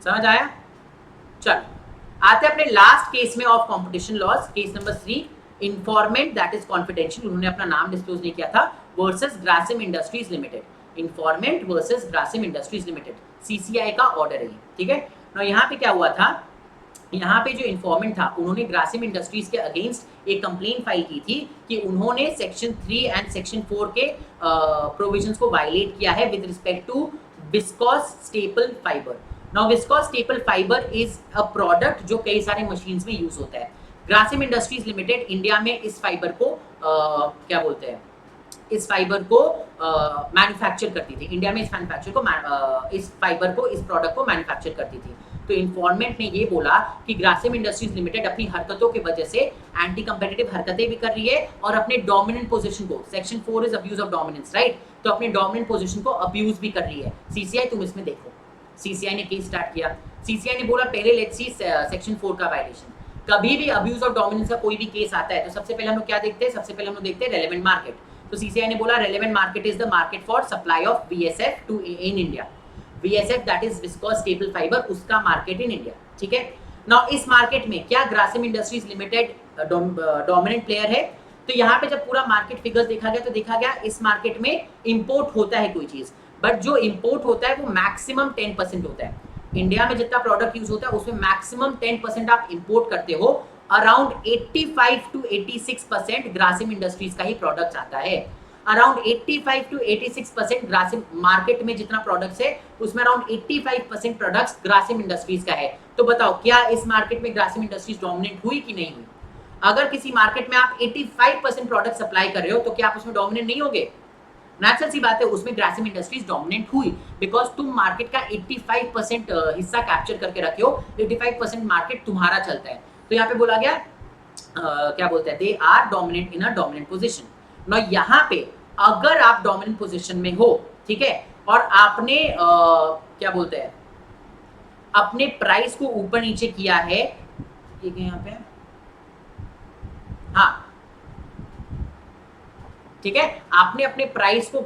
समझ आया? चलो आते हैं अपने लास्ट केस में of competition loss, case number 3, informant that is confidential, उन्होंने अपना नाम डिस्क्लोज नहीं किया था, versus Grasim Industries limited. Informant versus Grasim Industries limited, CCI का ऑर्डर है ये, ठीक है ना। यहाँ पे क्या हुआ था, यहाँ पे जो इन्फॉर्मेंट था उन्होंने ग्रासिम इंडस्ट्रीज के अगेंस्ट एक कंप्लेन फाइल की थी कि उन्होंने सेक्शन 3 एंड सेक्शन 4 के प्रोविजंस को वायलेट किया है with respect to viscose staple fibre. Now viscose staple fibre is a product जो कई सारे मशीन्स में यूज होता है। ग्रासिम इंडस्ट्रीज लिमिटेड इंडिया में इस फाइबर को क्या बोलते हैं, इस फाइबर को मैन्युफैक्चर करती थी, इंडिया में इस फाइबर को इस प्रोडक्ट को मैन्युफैक्चर करती थी। तो इन्फॉर्मेंट ने ये बोला कि ग्रासिम इंडस्ट्रीज लिमिटेड अपनी हरकतों की वजह से एंटी कंपेटिटिव हरकतें भी कर रही है और अपने डोमिनेंट पोजीशन को, section 4 is abuse of dominance, right, तो अपने डोमिनेंट पोजीशन को अब्यूज भी कर रही है। सीसीआई तुम इसमें देखो, सीसीआई ने केस स्टार्ट किया, सीसीआई ने बोला पहले लेट्स सी सेक्शन 4 का वायलेशन। कभी भी अब्यूज ऑफ डोमिनेंस का कोई भी केस आता है तो सबसे पहले हम लोग क्या देखते हैं, सबसे पहले हम लोग देखते हैं रेलेवेंट मार्केट। तो सीसीआई ने बोला relevant market is the market for supply of VSF to in India, VSF that is viscose staple fibre, उसका मार्केट इन इंडिया, ठीक है। नाउ इस मार्केट में क्या Grasim Industries Limited dominant player है? तो यहाँ पे जब पूरा मार्केट फिगर्स देखा गया तो देखा गया इस मार्केट में इंपोर्ट होता है कोई चीज, बट जो इंपोर्ट होता है वो मैक्सिमम 10% होता है। इंडिया में जितना प्रोडक्ट यूज होता है उसमें मैक्सिमम 10% आप इंपोर्ट करते हो, अराउंड 85 to 86% ग्रासिम इंडस्ट्रीज का ही प्रोडक्ट आता है। अराउंड 85 to 86% ग्रासिम मार्केट में जितना प्रोडक्ट्स है उसमें अराउंड 85% प्रोडक्ट्स ग्रासिम इंडस्ट्रीज का है। तो बताओ क्या इस मार्केट में ग्रासिम इंडस्ट्रीज डोमिनेट हुई कि नहीं हुई? अगर किसी मार्केट में आप 85% प्रोडक्ट सप्लाई कर रहे हो तो क्या आप उसमें डोमिनेंट नहीं होगे? नेचुरल सी बात है, उसमें ग्रासिम इंडस्ट्रीज डोमिनेंट हुई बिकॉज तुम मार्केट का 85% हिस्सा कैप्चर करके रखे हो, 85% मार्केट तुम्हारा चलता है। तो यहाँ पे बोला गया क्या बोलते हैं, they are dominant in a dominant position. ना यहाँ पे अगर आप डोमिनेंट पोजिशन में हो, ठीक है, और आपने क्या बोलते हैं, अपने प्राइस को ऊपर नीचे किया है, ठीक है, यहाँ पे हाँ, ठीक है, आपने अपने प्राइस को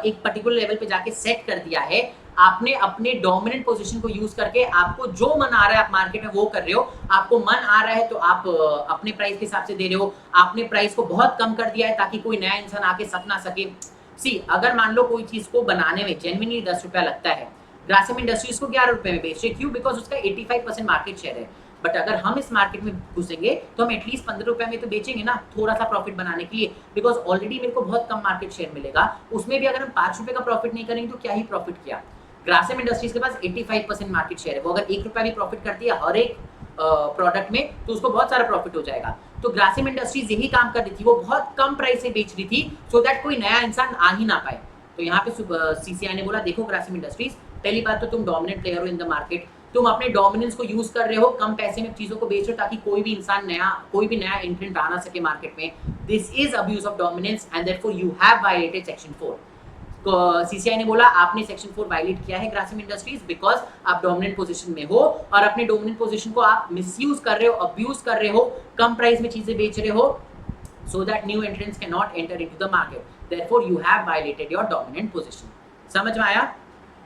एक पर्टिकुलर लेवल पे जाके सेट कर दिया है, आपने अपने डोमिनेंट पोजीशन को यूज करके आपको जो मन आ रहा है आप मार्केट में वो कर रहे हो, आपको मन आ रहा है तो आप अपने प्राइस के हिसाब से दे रहे हो, आपने प्राइस को बहुत कम कर दिया है ताकि कोई नया इंसान आके सक ना सके। सी, अगर मान लो कोई चीज को बनाने में जेन्युइनली 10 रुपया लगता है, ग्रासिम इंडस्ट्रीज को 11 रुपए में बेच रहे, क्यों? बिकॉज उसका 85% मार्केट शेयर है। बट अगर हम इस मार्केट में घुसेंगे तो हम एटलीस्ट 15 रुपए में तो बेचेंगे ना, थोड़ा सा प्रॉफिट बनाने के लिए, बिकॉज ऑलरेडी मेरे को बहुत कम मार्केट शेयर मिलेगा, उसमें भी अगर हम 5 रुपए का प्रॉफिट नहीं करेंगे तो क्या ही प्रॉफिट किया। ग्रासिम इंडस्ट्रीज के पास 85% मार्केट शेयर है, वो अगर 1 रुपया भी प्रॉफिट करती है हर एक प्रोडक्ट में तो उसको बहुत सारा प्रॉफिट हो जाएगा। तो ग्रासिम इंडस्ट्रीज यही काम कर रही थी, वो बहुत कम प्राइस से बेच रही थी सो दैट कोई नया इंसान आ ही ना पाए। तो यहाँ पे सीसीआई ने बोला, देखो ग्रासिम इंडस्ट्रीज, पहली बात तो तुम डोमिनेंट प्लेयर हो इन द मार्केट, तुम अपने डोमिनेंस को यूज कर रहे हो, कम पैसे में चीजों को बेच रहे हो ताकि कोई भी इंसान कोई भी नया एंट्रेंट आ ना सके मार्केट में। This is abuse of dominance and therefore you have violated section 4। CCI ने बोला आपने सेक्शन 4 वायलेट किया है ग्रासिम इंडस्ट्रीज, बिकॉज आप डोमिनेंट पोजीशन में हो और अपने डोमिनेंट पोजीशन को आप मिसयूज कर रहे हो, अब्यूज कर रहे हो, कम प्राइस में चीजें बेच रहे हो, so that new entrants cannot enter into the market, therefore you have violated your dominant position। समझ में आया?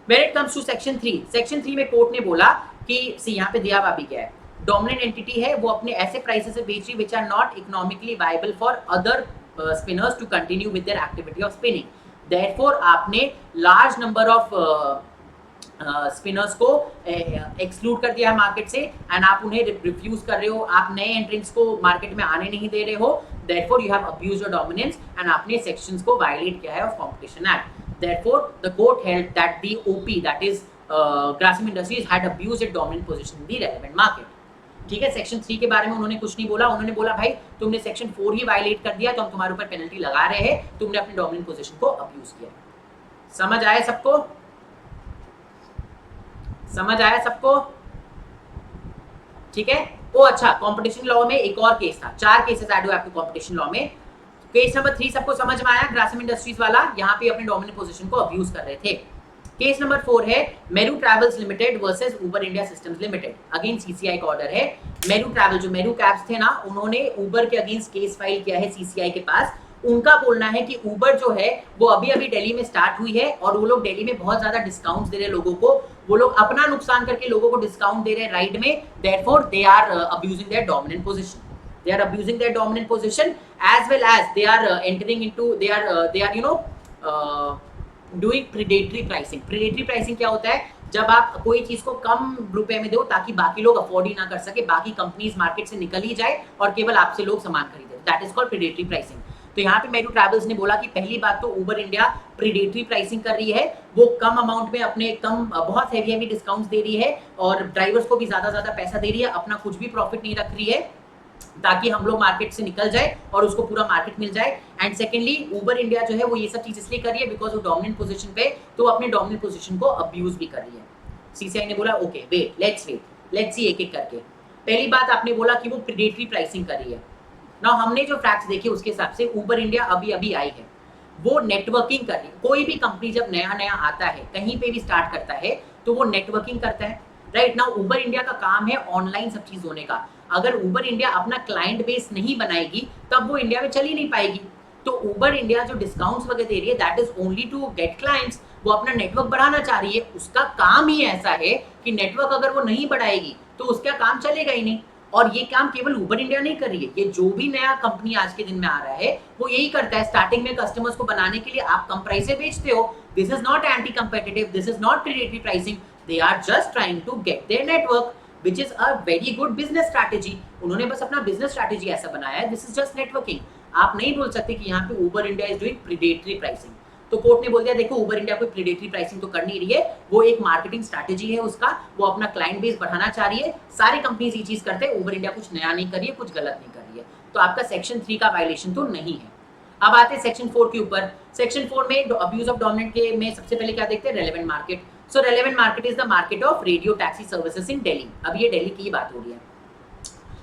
When it comes to section 3, section 3 में कोर्ट ने बोला कि यहाँ पे दिया भी क्या है, डोमिनेंट एंटिटी है वो अपने ऐसे प्राइसेस से बेच रही which are not economically viable for other spinners to continue with their activity of spinning, therefore आपने लार्ज नंबर ऑफ स्पिनर्स को एक्सक्लूड कर दिया है मार्केट से एंड आप उन्हें रिफ्यूज कर रहे हो, आप नए एंट्रेंट्स को मार्केट में आने नहीं दे रहे हो, therefore you have abused your dominance and आपने सेक्शंस को वायलेट किया है of competition act. therefore the court held that the OP, that is Grasim Industries had abused its dominant position in the relevant market। ठीक है, section 3 के बारे में उन्होंने कुछ नहीं बोला, उन्होंने बोला भाई तुमने सेक्शन 4 ही वायलेट कर दिया तो हम तुम्हारे ऊपर पेनल्टी लगा रहे हैं, तुमने अपने डोमिनेंट पोजीशन को अब्यूज किया। समझ आया सबको? समझ आया सबको? ठीक है। ओ अच्छा, कंपटीशन लॉ में एक और केस था, 4 केसेस ऐड हुए आपके कंपटीशन लॉ में। केस नंबर 3 सबको समझ में आया, ग्रासिम इंडस्ट्रीज वाला, यहाँ पे अपने डोमिनेंट पोजीशन को अब्यूज कर रहे थे। केस नंबर 4 है मेरू ट्रैवल्स लिमिटेड वर्सेस उबर India systems limited. Again CCI का ऑर्डर है। मेरू ट्रैवल, जो मेरू कैब्स थे ना, उन्होंने उबर के अगेंस्ट केस फाइल किया है सीसीआई के पास। उनका बोलना है कि उबर जो है वो अभी अभी दिल्ली में स्टार्ट हुई है और वो लोग दिल्ली में बहुत ज्यादा डिस्काउंट्स दे रहे हैं लोगों को, वो लोग अपना नुकसान करके लोगों को डिस्काउंट दे रहे हैं राइड में, therefore they are abusing their dominant position, they are abusing their dominant position as well as they are entering into they are you know doing predatory pricing। predatory pricing क्या होता है? जब आप कोई चीज को कम रुपए में दो ताकि बाकी लोग अफोर्ड ही ना कर सके, बाकी कंपनीज मार्केट से निकल ही जाए और केवल आपसे लोग सामान खरीदे, that is called predatory pricing। तो यहाँ पे मेरू ट्रैवल्स ने बोला कि पहली बात तो उबर इंडिया प्रीडेटरी प्राइसिंग कर रही है, वो कम अमाउंट में अपने बहुत हैवी डिस्काउंट्स दे रही है और ड्राइवर्स को भी ज्यादा पैसा दे रही है, अपना कुछ भी प्रॉफिट नहीं रख रही है ताकि हम लोग मार्केट से निकल जाए और उसको पूरा मार्केट मिल जाए। एंड सेकेंडली उबर इंडिया जो है वो ये सब चीज इसलिए कर रही है बिकॉज वो डोमिनेंट पोजीशन पे, तो अपने डोमिनेंट पोजीशन को अब्यूज भी कर रही है। सीसीआई ने बोला ओके वेट लेट्स सी एक एक करके। पहली बात आपने बोला कि वो प्रीडेटरी प्राइसिंग कर रही है। ना हमने जो फैक्ट्स देखे उसके हिसाब से उबर इंडिया अभी आई है, वो नेटवर्किंग कर रही है। कोई भी कंपनी जब नया आता है, कहीं पे भी स्टार्ट करता है तो वो नेटवर्किंग करता है, राइट ना। उबर इंडिया का काम है ऑनलाइन सब चीज होने का। अगर उबर इंडिया अपना क्लाइंट बेस नहीं बनाएगी तब वो इंडिया में चल ही नहीं पाएगी। तो उबर इंडिया जो डिस्काउंट्स वगैरह दे रही है that is only to get clients, वो अपना नेटवर्क बढ़ाना चाह रही है। उसका काम ही ऐसा है कि नेटवर्क अगर वो नहीं बढ़ाएगी तो उसका काम चलेगा ही नहीं। और ये काम केवल उबर इंडिया नहीं कर रही है, ये जो भी नया कंपनी आज के दिन में आ रहा है वो यही करता है। स्टार्टिंग में कस्टमर्स को बनाने के लिए आप कम प्राइस से बेचते हो, this is not anti competitive, this is not predatory pricing, they are just trying to get their network which is a very good business strategy। उन्होंने बस अपना बिजनेस स्ट्रैटेजी ऐसा बनाया है, दिस इज जस्ट नेटवर्किंग। आप नहीं बोल सकते कि यहाँ पे उबर India is doing predatory pricing. तो कोर्ट ने बोल दिया देखो उबर इंडिया कोई प्रीडेटरी प्राइसिंग तो कर नहीं रही है, वो एक मार्केटिंग स्ट्रैटेजी है उसका, वो अपना क्लाइंट बेस बढ़ाना चाह रही है। सारी कंपनीज ये चीज करते हैं, उबर इंडिया कुछ नया नहीं कर रही है, कुछ गलत नहीं कर रही है। तो आपका सेक्शन 3 का वायलेशन तो नहीं है। अब आते हैं सेक्शन 4 के ऊपर। सेक्शन 4 में अब्यूज ऑफ डोमिनेंट के में सबसे पहले क्या देखते हैं, relevant market. So relevant market is the market of radio taxi services in Delhi. अब ये दिल्ली की ही बात हो रही है।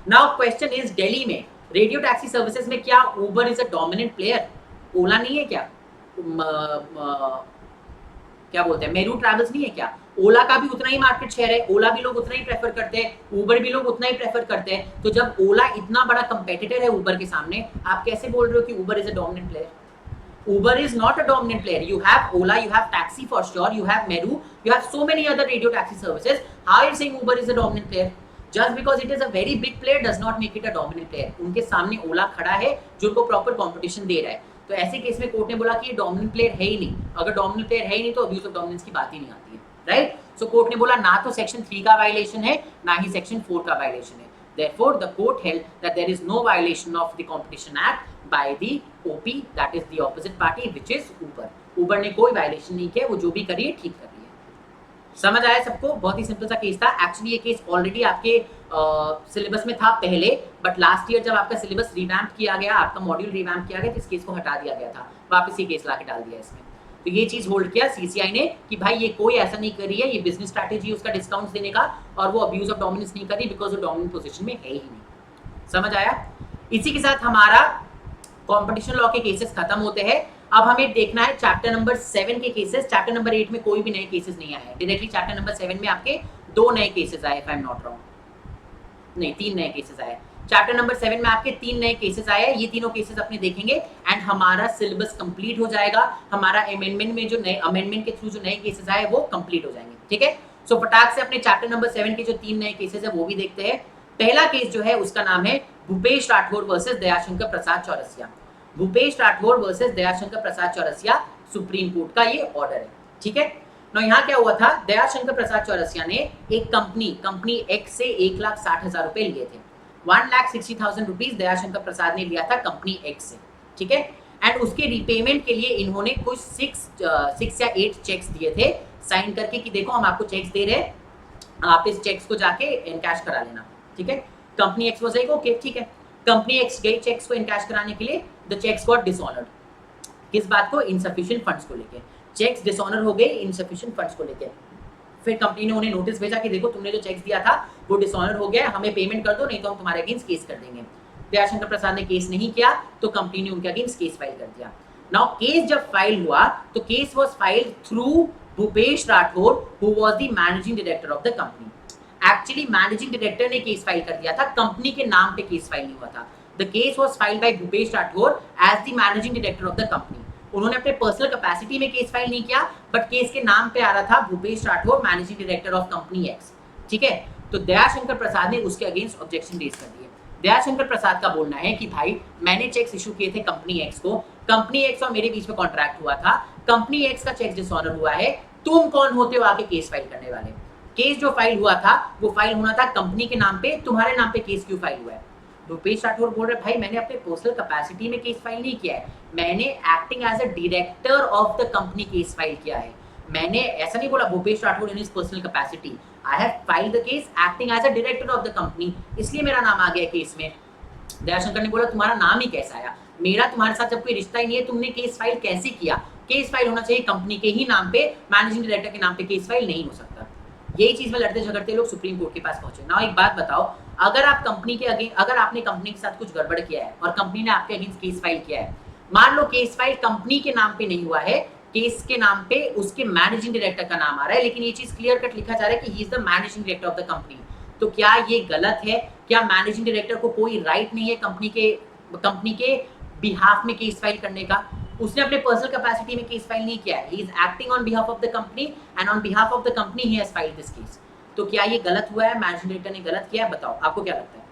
नाउ क्वेश्चन इज, दिल्ली में रेडियो टैक्सी सर्विसेज में क्या उबर इज अ डोमिनेंट प्लेयर? ओला नहीं है क्या? क्या बोलते हैं, मेरू ट्रैवल्स नहीं है क्या? ओला का भी उतना ही मार्केट शेयर है, ओला भी लोग उतना ही प्रेफर करते हैं, उबर भी लोग उतना ही प्रेफर करते हैं। तो जब ओला इतना बड़ा कंपेटिटर है उबर के सामने, आप कैसे बोल रहे हो कि Uber is a dominant player? Uber is not a dominant player. You have Ola, you have Taxi for sure, you have Meru, you have so many other radio taxi services. How are you saying Uber is a dominant player? Just because it is a very big player does not make it a dominant player. उनके सामने ओला खड़ा है जो उनको proper competition दे रहा है। तो ऐसे केस में कोर्ट ने बोला कि ये डोमिनेंट प्लेयर है ही नहीं। अगर डोमिनेंट प्लेयर है ही नहीं तो अब्यूज ऑफ डोमिनेंस की बात ही नहीं आती है, राइट? सो कोर्ट ने बोला ना तो सेक्शन 3 का वायलेशन है, ना ही सेक्शन 4 का वायलेशन है। Therefore, the court held that there is no violation of the Competition Act by the OP, that is the opposite party, which is Uber. Uber ने कोई वायलेशन नहीं किया, वो जो भी करी है ठीक कर रही है। समझ आया सबको? बहुत ही सिंपल सा केस था। एक्चुअली ये केस ऑलरेडी आपके सिलेबस में था पहले, बट लास्ट ईयर जब आपका सिलेबस रिवैम्प किया गया, आपका मॉड्यूल रिवैम्प किया गया, तो इस केस को हटा दिया गया था, वापस ये केस ला के डाल दिया इसमें। तो ये चीज होल्ड किया सीसीआई ने कि भाई ये कोई ऐसा नहीं कर रही है, ये बिजनेस स्ट्रैटेजी उसका डिस्काउंट देने का, और वो अब्यूज ऑफ डोमिनेंस नहीं कर रही बिकॉज वो डोमिनेंट पोजीशन में है ही नहीं। समझ आया? इसी के साथ हमारा कंपटीशन लॉ के केसेस खत्म होते हैं। अब हमें देखना है चैप्टर नंबर 7 के केसेस। चैप्टर नंबर 8 में कोई भी नए केसेस नहीं आए, डायरेक्टली चैप्टर नंबर 7 में आपके 2 नए केसेस आए, if I am not wrong, नहीं 3 नए केसेस आए। चैप्टर नंबर 7 में आपके 3 नए केसेस आए हैं। ये तीनों केसेस अपने देखेंगे एंड हमारा सिलेबस कंप्लीट हो जाएगा। हमारा अमेंडमेंट में जो नए अमेंडमेंट के थ्रू जो नए केसेस आए वो कंप्लीट हो जाएंगे, ठीक है? सो फटाक से अपने चैप्टर नंबर 7 के जो 3 नए केसेस है वो भी देखते हैं। पहला केस जो है उसका नाम है भूपेश राठौर वर्सेस दयाशंकर प्रसाद चौरसिया। भूपेश राठौर वर्सेस दयाशंकर प्रसाद चौरसिया, सुप्रीम कोर्ट का ये ऑर्डर है, ठीक है? ना यहाँ क्या हुआ था, दयाशंकर प्रसाद चौरसिया ने एक कंपनी एक्स से 1,60,000 रुपए लिए थे। 1,60,000 रुपीज दयाशंकर प्रसाद ने लिया था कंपनी एक्स से, ठीक है? एंड उसके रिपेमेंट के लिए इन्होंने कुछ 6 या 8 चेक्स दिए थे साइन करके कि देखो हम आपको चेक्स दे रहे हैं, आप इस चेक्स को जाके इनकैश करा लेना, ठीक है? Company x was like okay ठीक है। कंपनी एक्स गई चेक्स को इनकैश कराने के लिए, द चेक्स गॉट डिसऑनर्ड। किस बात को? इनसफिशिएंट फंड्स को लेके। चेक्स डिसऑनर हो गए इनसफिशिएंट फंड्स को लेके। फिर कंपनी ने उन्हें नोटिस भेजा कि देखो तुमने जो चेक्स दिया था वो डिसऑनर हो गया, हमें पेमेंट कर दो नहीं तो हम तुम्हारे अगेंस्ट केस कर देंगे। दयाशंकर प्रसाद ने केस नहीं किया तो कंपनी ने उनके अगेंस्ट केस फाइल कर दिया। नाउ केस जब फाइल हुआ तो case was filed through Bhupesh Rathore who was the managing director of the company. Actually managing director ने केस फाइल कर दिया था, कंपनी के नाम पे केस फाइल नहीं हुआ था। The case was filed by Bhupesh Rathore as the managing director of the company. उन्होंने अपने पर्सनल कैपेसिटी में केस फाइल नहीं किया, बट केस के नाम पे आ रहा था Bhupesh Rathore managing director of company x, ठीक है? तो दयाशंकर प्रसाद ने उसके अगेंस्ट ऑब्जेक्शन रेज कर दिए। दयाशंकर प्रसाद का बोलना है कि भाई मैंने चेक्स इशू किए थे कंपनी एक्स को, कंपनी एक्स और मेरे बीच में कॉन्ट्रैक्ट हुआ था, कंपनी एक्स का चेक डिसऑनर हुआ है, तुम कौन होते हो आके केस फाइल करने वाले? केस जो फाइल हुआ था वो फाइल होना था कंपनी के नाम पे, तुम्हारे नाम पे केस क्यों फाइल हुआ है? भूपेश राठौर बोल रहे भाई मैंने अपने पर्सनल कैपेसिटी में केस फाइल नहीं किया है, मैंने acting as a director of the company case file किया है। मैंने ऐसा नहीं बोला Bhupesh Rathore in his personal capacity, I have filed the case acting as a director of the company, इसलिए मेरा नाम आ गया केस में। दयाशंकर ने बोला तुम्हारा नाम ही कैसा आया, मेरा तुम्हारे साथ जब कोई रिश्ता ही नहीं है, तुमने केस फाइल कैसे किया? केस फाइल होना चाहिए कंपनी के ही नाम पे, मैनेजिंग डायरेक्टर के नाम पे केस फाइल नहीं हो सकता। यही चीज में लड़ते झगड़ते लोग सुप्रीम कोर्ट के पास पहुंचे। ना एक बात बताओ, अगर आप कंपनी के अगर आपने कंपनी के साथ कुछ गड़बड़ किया है और कंपनी ने आपके अगेंस्ट केस फाइल किया है, मान लो केस फाइल कंपनी के नाम पे नहीं हुआ है, केस के नाम पे उसके मैनेजिंग डायरेक्टर का नाम आ रहा है, लेकिन ये चीज क्लियर कट लिखा जा रहा है कि he is the managing director of the company, तो क्या ये गलत है? क्या मैनेजिंग डायरेक्टर को कोई राइट नहीं है कंपनी के बिहाफ में केस फाइल करने का? उसने अपने पर्सनल कैपेसिटी में केस फाइल नहीं किया है, he is acting on behalf of the company and on behalf of the company he has filed this case. तो क्या ये गलत हुआ है? मैनेजिंग डायरेक्टर ने गलत किया है? बताओ आपको क्या लगता है?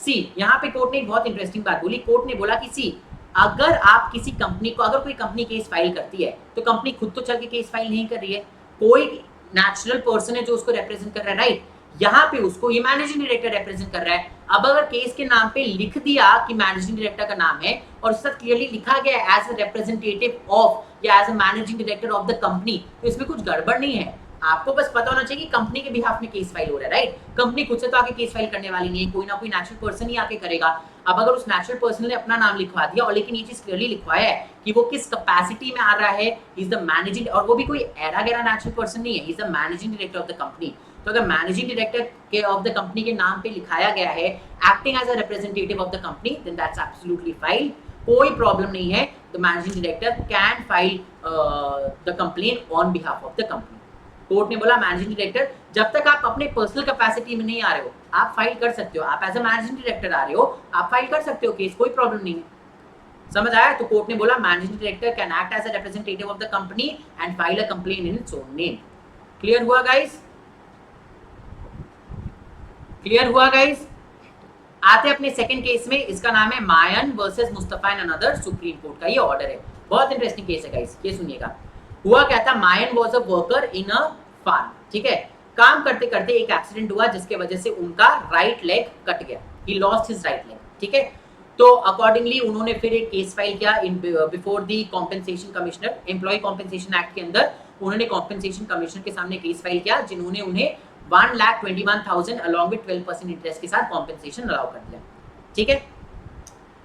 सी यहाँ पे कोर्ट ने एक बहुत इंटरेस्टिंग बात बोली। कोर्ट ने बोला कि सी अगर आप किसी कंपनी को, अगर कोई कंपनी केस फाइल करती है तो कंपनी खुद तो चल के केस फाइल नहीं कर रही है, कोई नेचुरल पर्सन है जो उसको रिप्रेजेंट कर रहा है, राइट? यहाँ पे उसको ये मैनेजिंग डायरेक्टर रिप्रेजेंट कर रहा है। अब अगर केस के नाम पे लिख दिया कि मैनेजिंग डायरेक्टर का नाम है और उसके साथ क्लियरली लिखा गया एज अ रिप्रेजेंटेटिव ऑफ या as a managing director of the company, तो इसमें कुछ गड़बड़ नहीं है। आपको बस पता होना चाहिए कि कंपनी के बिहाफ में केस फाइल हो रहा है, राइट। कंपनी खुद से तो आके केस फाइल करने वाली नहीं है, कोई ना कोई नेचुरल पर्सन ही आके करेगा। अब अगर उस नेचुरल पर्सन ने अपना नाम लिखवा दिया और लेकिन ये चीज क्लियरली लिखवाया है कि वो किस कैपेसिटी में आ रहा है, इज द मैनेजिंग, और वो भी कोई एरा गैरा नेचुरल पर्सन नहीं है, is the managing director of the company. तो अगर मैनेजिंग डायरेक्टर के ऑफ द कंपनी के नाम पे लिखाया गया है acting as a representative of the company, then that's absolutely fine, कोई प्रॉब्लम नहीं है। The managing director can file the complaint on behalf of the company. Court ने बोला मैनेजिंग डायरेक्टर जब तक आप अपने पर्सनल कैपेसिटी में नहीं आ रहे हो आप फाइल कर सकते हो, आप एज अ मैनेजिंग डायरेक्टर आ रहे हो आप फाइल कर सकते हो केस, कोई प्रॉब्लम नहीं है। समझ आया? तो कोर्ट ने बोला managing director can act as a representative of the company and file a complaint in its own name. Clear हुआ गाइस? क्लियर हुआ गाइस? आते अपने सेकंड केस में, इसका नाम है Mayan versus Mustafa and another, supreme court का ये ऑर्डर है। बहुत इंटरेस्टिंग केस है गाइस, ये सुनिएगा। हुआ क्या था, Mayan was a worker in a farm, ठीक है। काम करते करते एक एक्सीडेंट हुआ जिसके वजह से उनका राइट लेग कट गया, he lost his right leg, ठीक है। तो अकॉर्डिंगली उन्होंने फिर एक केस फाइल किया in before the compensation commissioner, employ compensation act के अंदर उन्होंने कॉम्पेंसेशन कमिश्नर के सामने केस फाइल किया, जिन्होंने उन्हें 1,21,000 अलॉन्ग विद 12% इंटरेस्ट के साथ कॉम्पेंसेशन अलाउ कर दिया, ठीक है।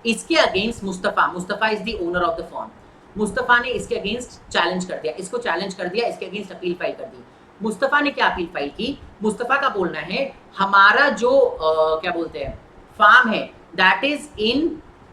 इसके against Mustafa is the owner of the firm, Mustafa ने इसके अगेंस्ट चैलेंज कर दिया, इसको चैलेंज कर दिया, इसके अगेंस्ट अपील फाइल कर दी। मुस्तफा ने क्या अपील फाइल की, मुस्तफा का बोलना है हमारा जो क्या बोलते हैं फार्म है that is in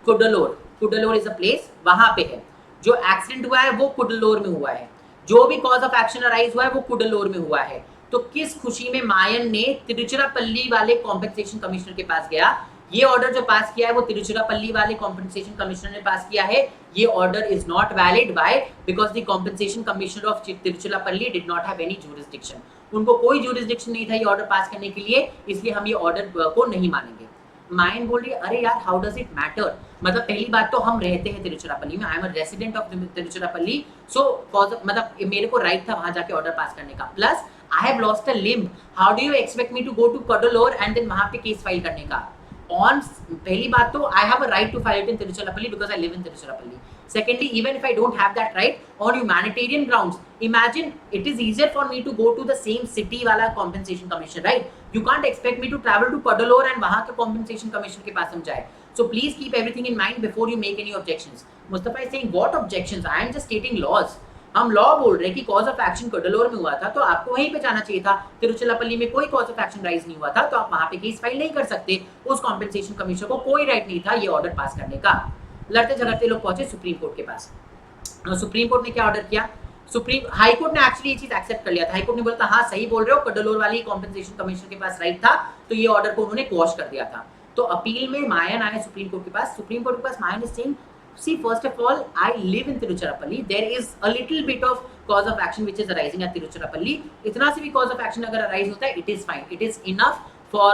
Cuddalore, Cuddalore is a place, वहां पे है। जो एक्सीडेंट हुआ है वो कुडलोर में हुआ है, जो भी कॉज ऑफ एक्शन अराइज हुआ है वो कुडलोर में हुआ है। तो किस खुशी में मायन ने तिरुचिरापल्ली वाले कॉम्पेंसेशन कमिश्नर के पास गया, ये ऑर्डर जो पास किया है वो तिरुचिरापल्ली वाले कॉम्पेंसेशन कमिश्नर ने पास किया है, ये order is not valid, why, because the compensation commissioner of Tiruchirappalli did not have any jurisdiction, उनको कोई ज्यूरिसडिक्शन नहीं था ये ऑर्डर पास करने के लिए, इसलिए हम ये ऑर्डर को नहीं मानेंगे। मायन बोल रही अरे यार हाउ डज इट मैटर, मतलब पहली बात तो हम रहते हैं तिरुचिरापल्ली में, I am a resident of Tiruchirappalli, so मतलब मेरे को राइट था वहां जाके ऑर्डर पास करने का, plus I have lost a limb, how do you expect me to go to Cuddalore and then वहां पे केस फाइल करने का। ऑन पहली बात तो I have a right to file it in Tiruchirappalli because I live in Tiruchirappalli. Secondly, even if I don't have that right, on humanitarian grounds, imagine it is easier for me to go to the same city वाला compensation commission, right? You can't expect me to travel to Cuddalore and वहाँ के compensation commission के पास हम जाए. So please keep everything in mind before you make any objections. Mustafa is saying what objections? I am just stating laws. हम law बोल रहे हैं कि कॉज ऑफ एक्शन कडलोर में हुआ था तो आपको वहीं पे जाना चाहिए था, तिरुचिरापल्ली में कोई कॉज ऑफ एक्शन राइज नहीं हुआ था तो आप वहां पे केस फाइल नहीं कर सकते, उस कॉम्पेंसेशन कमीशन को कोई राइट नहीं था ये ऑर्डर पास करने का। लड़ते झगड़ते लोग पहुंचे सुप्रीम कोर्ट के पास, सुप्रीम कोर्ट ने क्या ऑर्डर किया, सुप्रीम हाई कोर्ट ने एक्चुअली ये चीज एक्सेप्ट कर लिया था, हाई कोर्ट ने बोला था हाँ सही बोल रहे हो, कडलोर वाली कॉम्पेंसेशन कमीशन के पास राइट था, तो ये ऑर्डर को उन्होंने क्वॉश कर दिया था। तो अपील में मायन आए सुप्रीम कोर्ट के पास, सुप्रीम कोर्ट के पास Mayan is saying see first of all I live in Tiruchirappalli, there is a little bit of cause of action which is arising at Tiruchirappalli, इतना से भी cause of action अगर arise होता है it is fine, it is enough for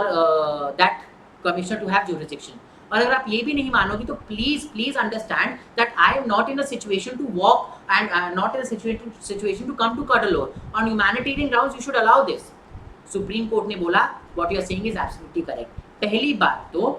that commissioner to have jurisdiction। और अगर आप ये भी नहीं मानोगे तो please understand that I am not in a situation to walk and not in a situation to come to Cuddalore, on humanitarian grounds you should allow this। Supreme court ने बोला what you are saying is absolutely correct। पहली बात तो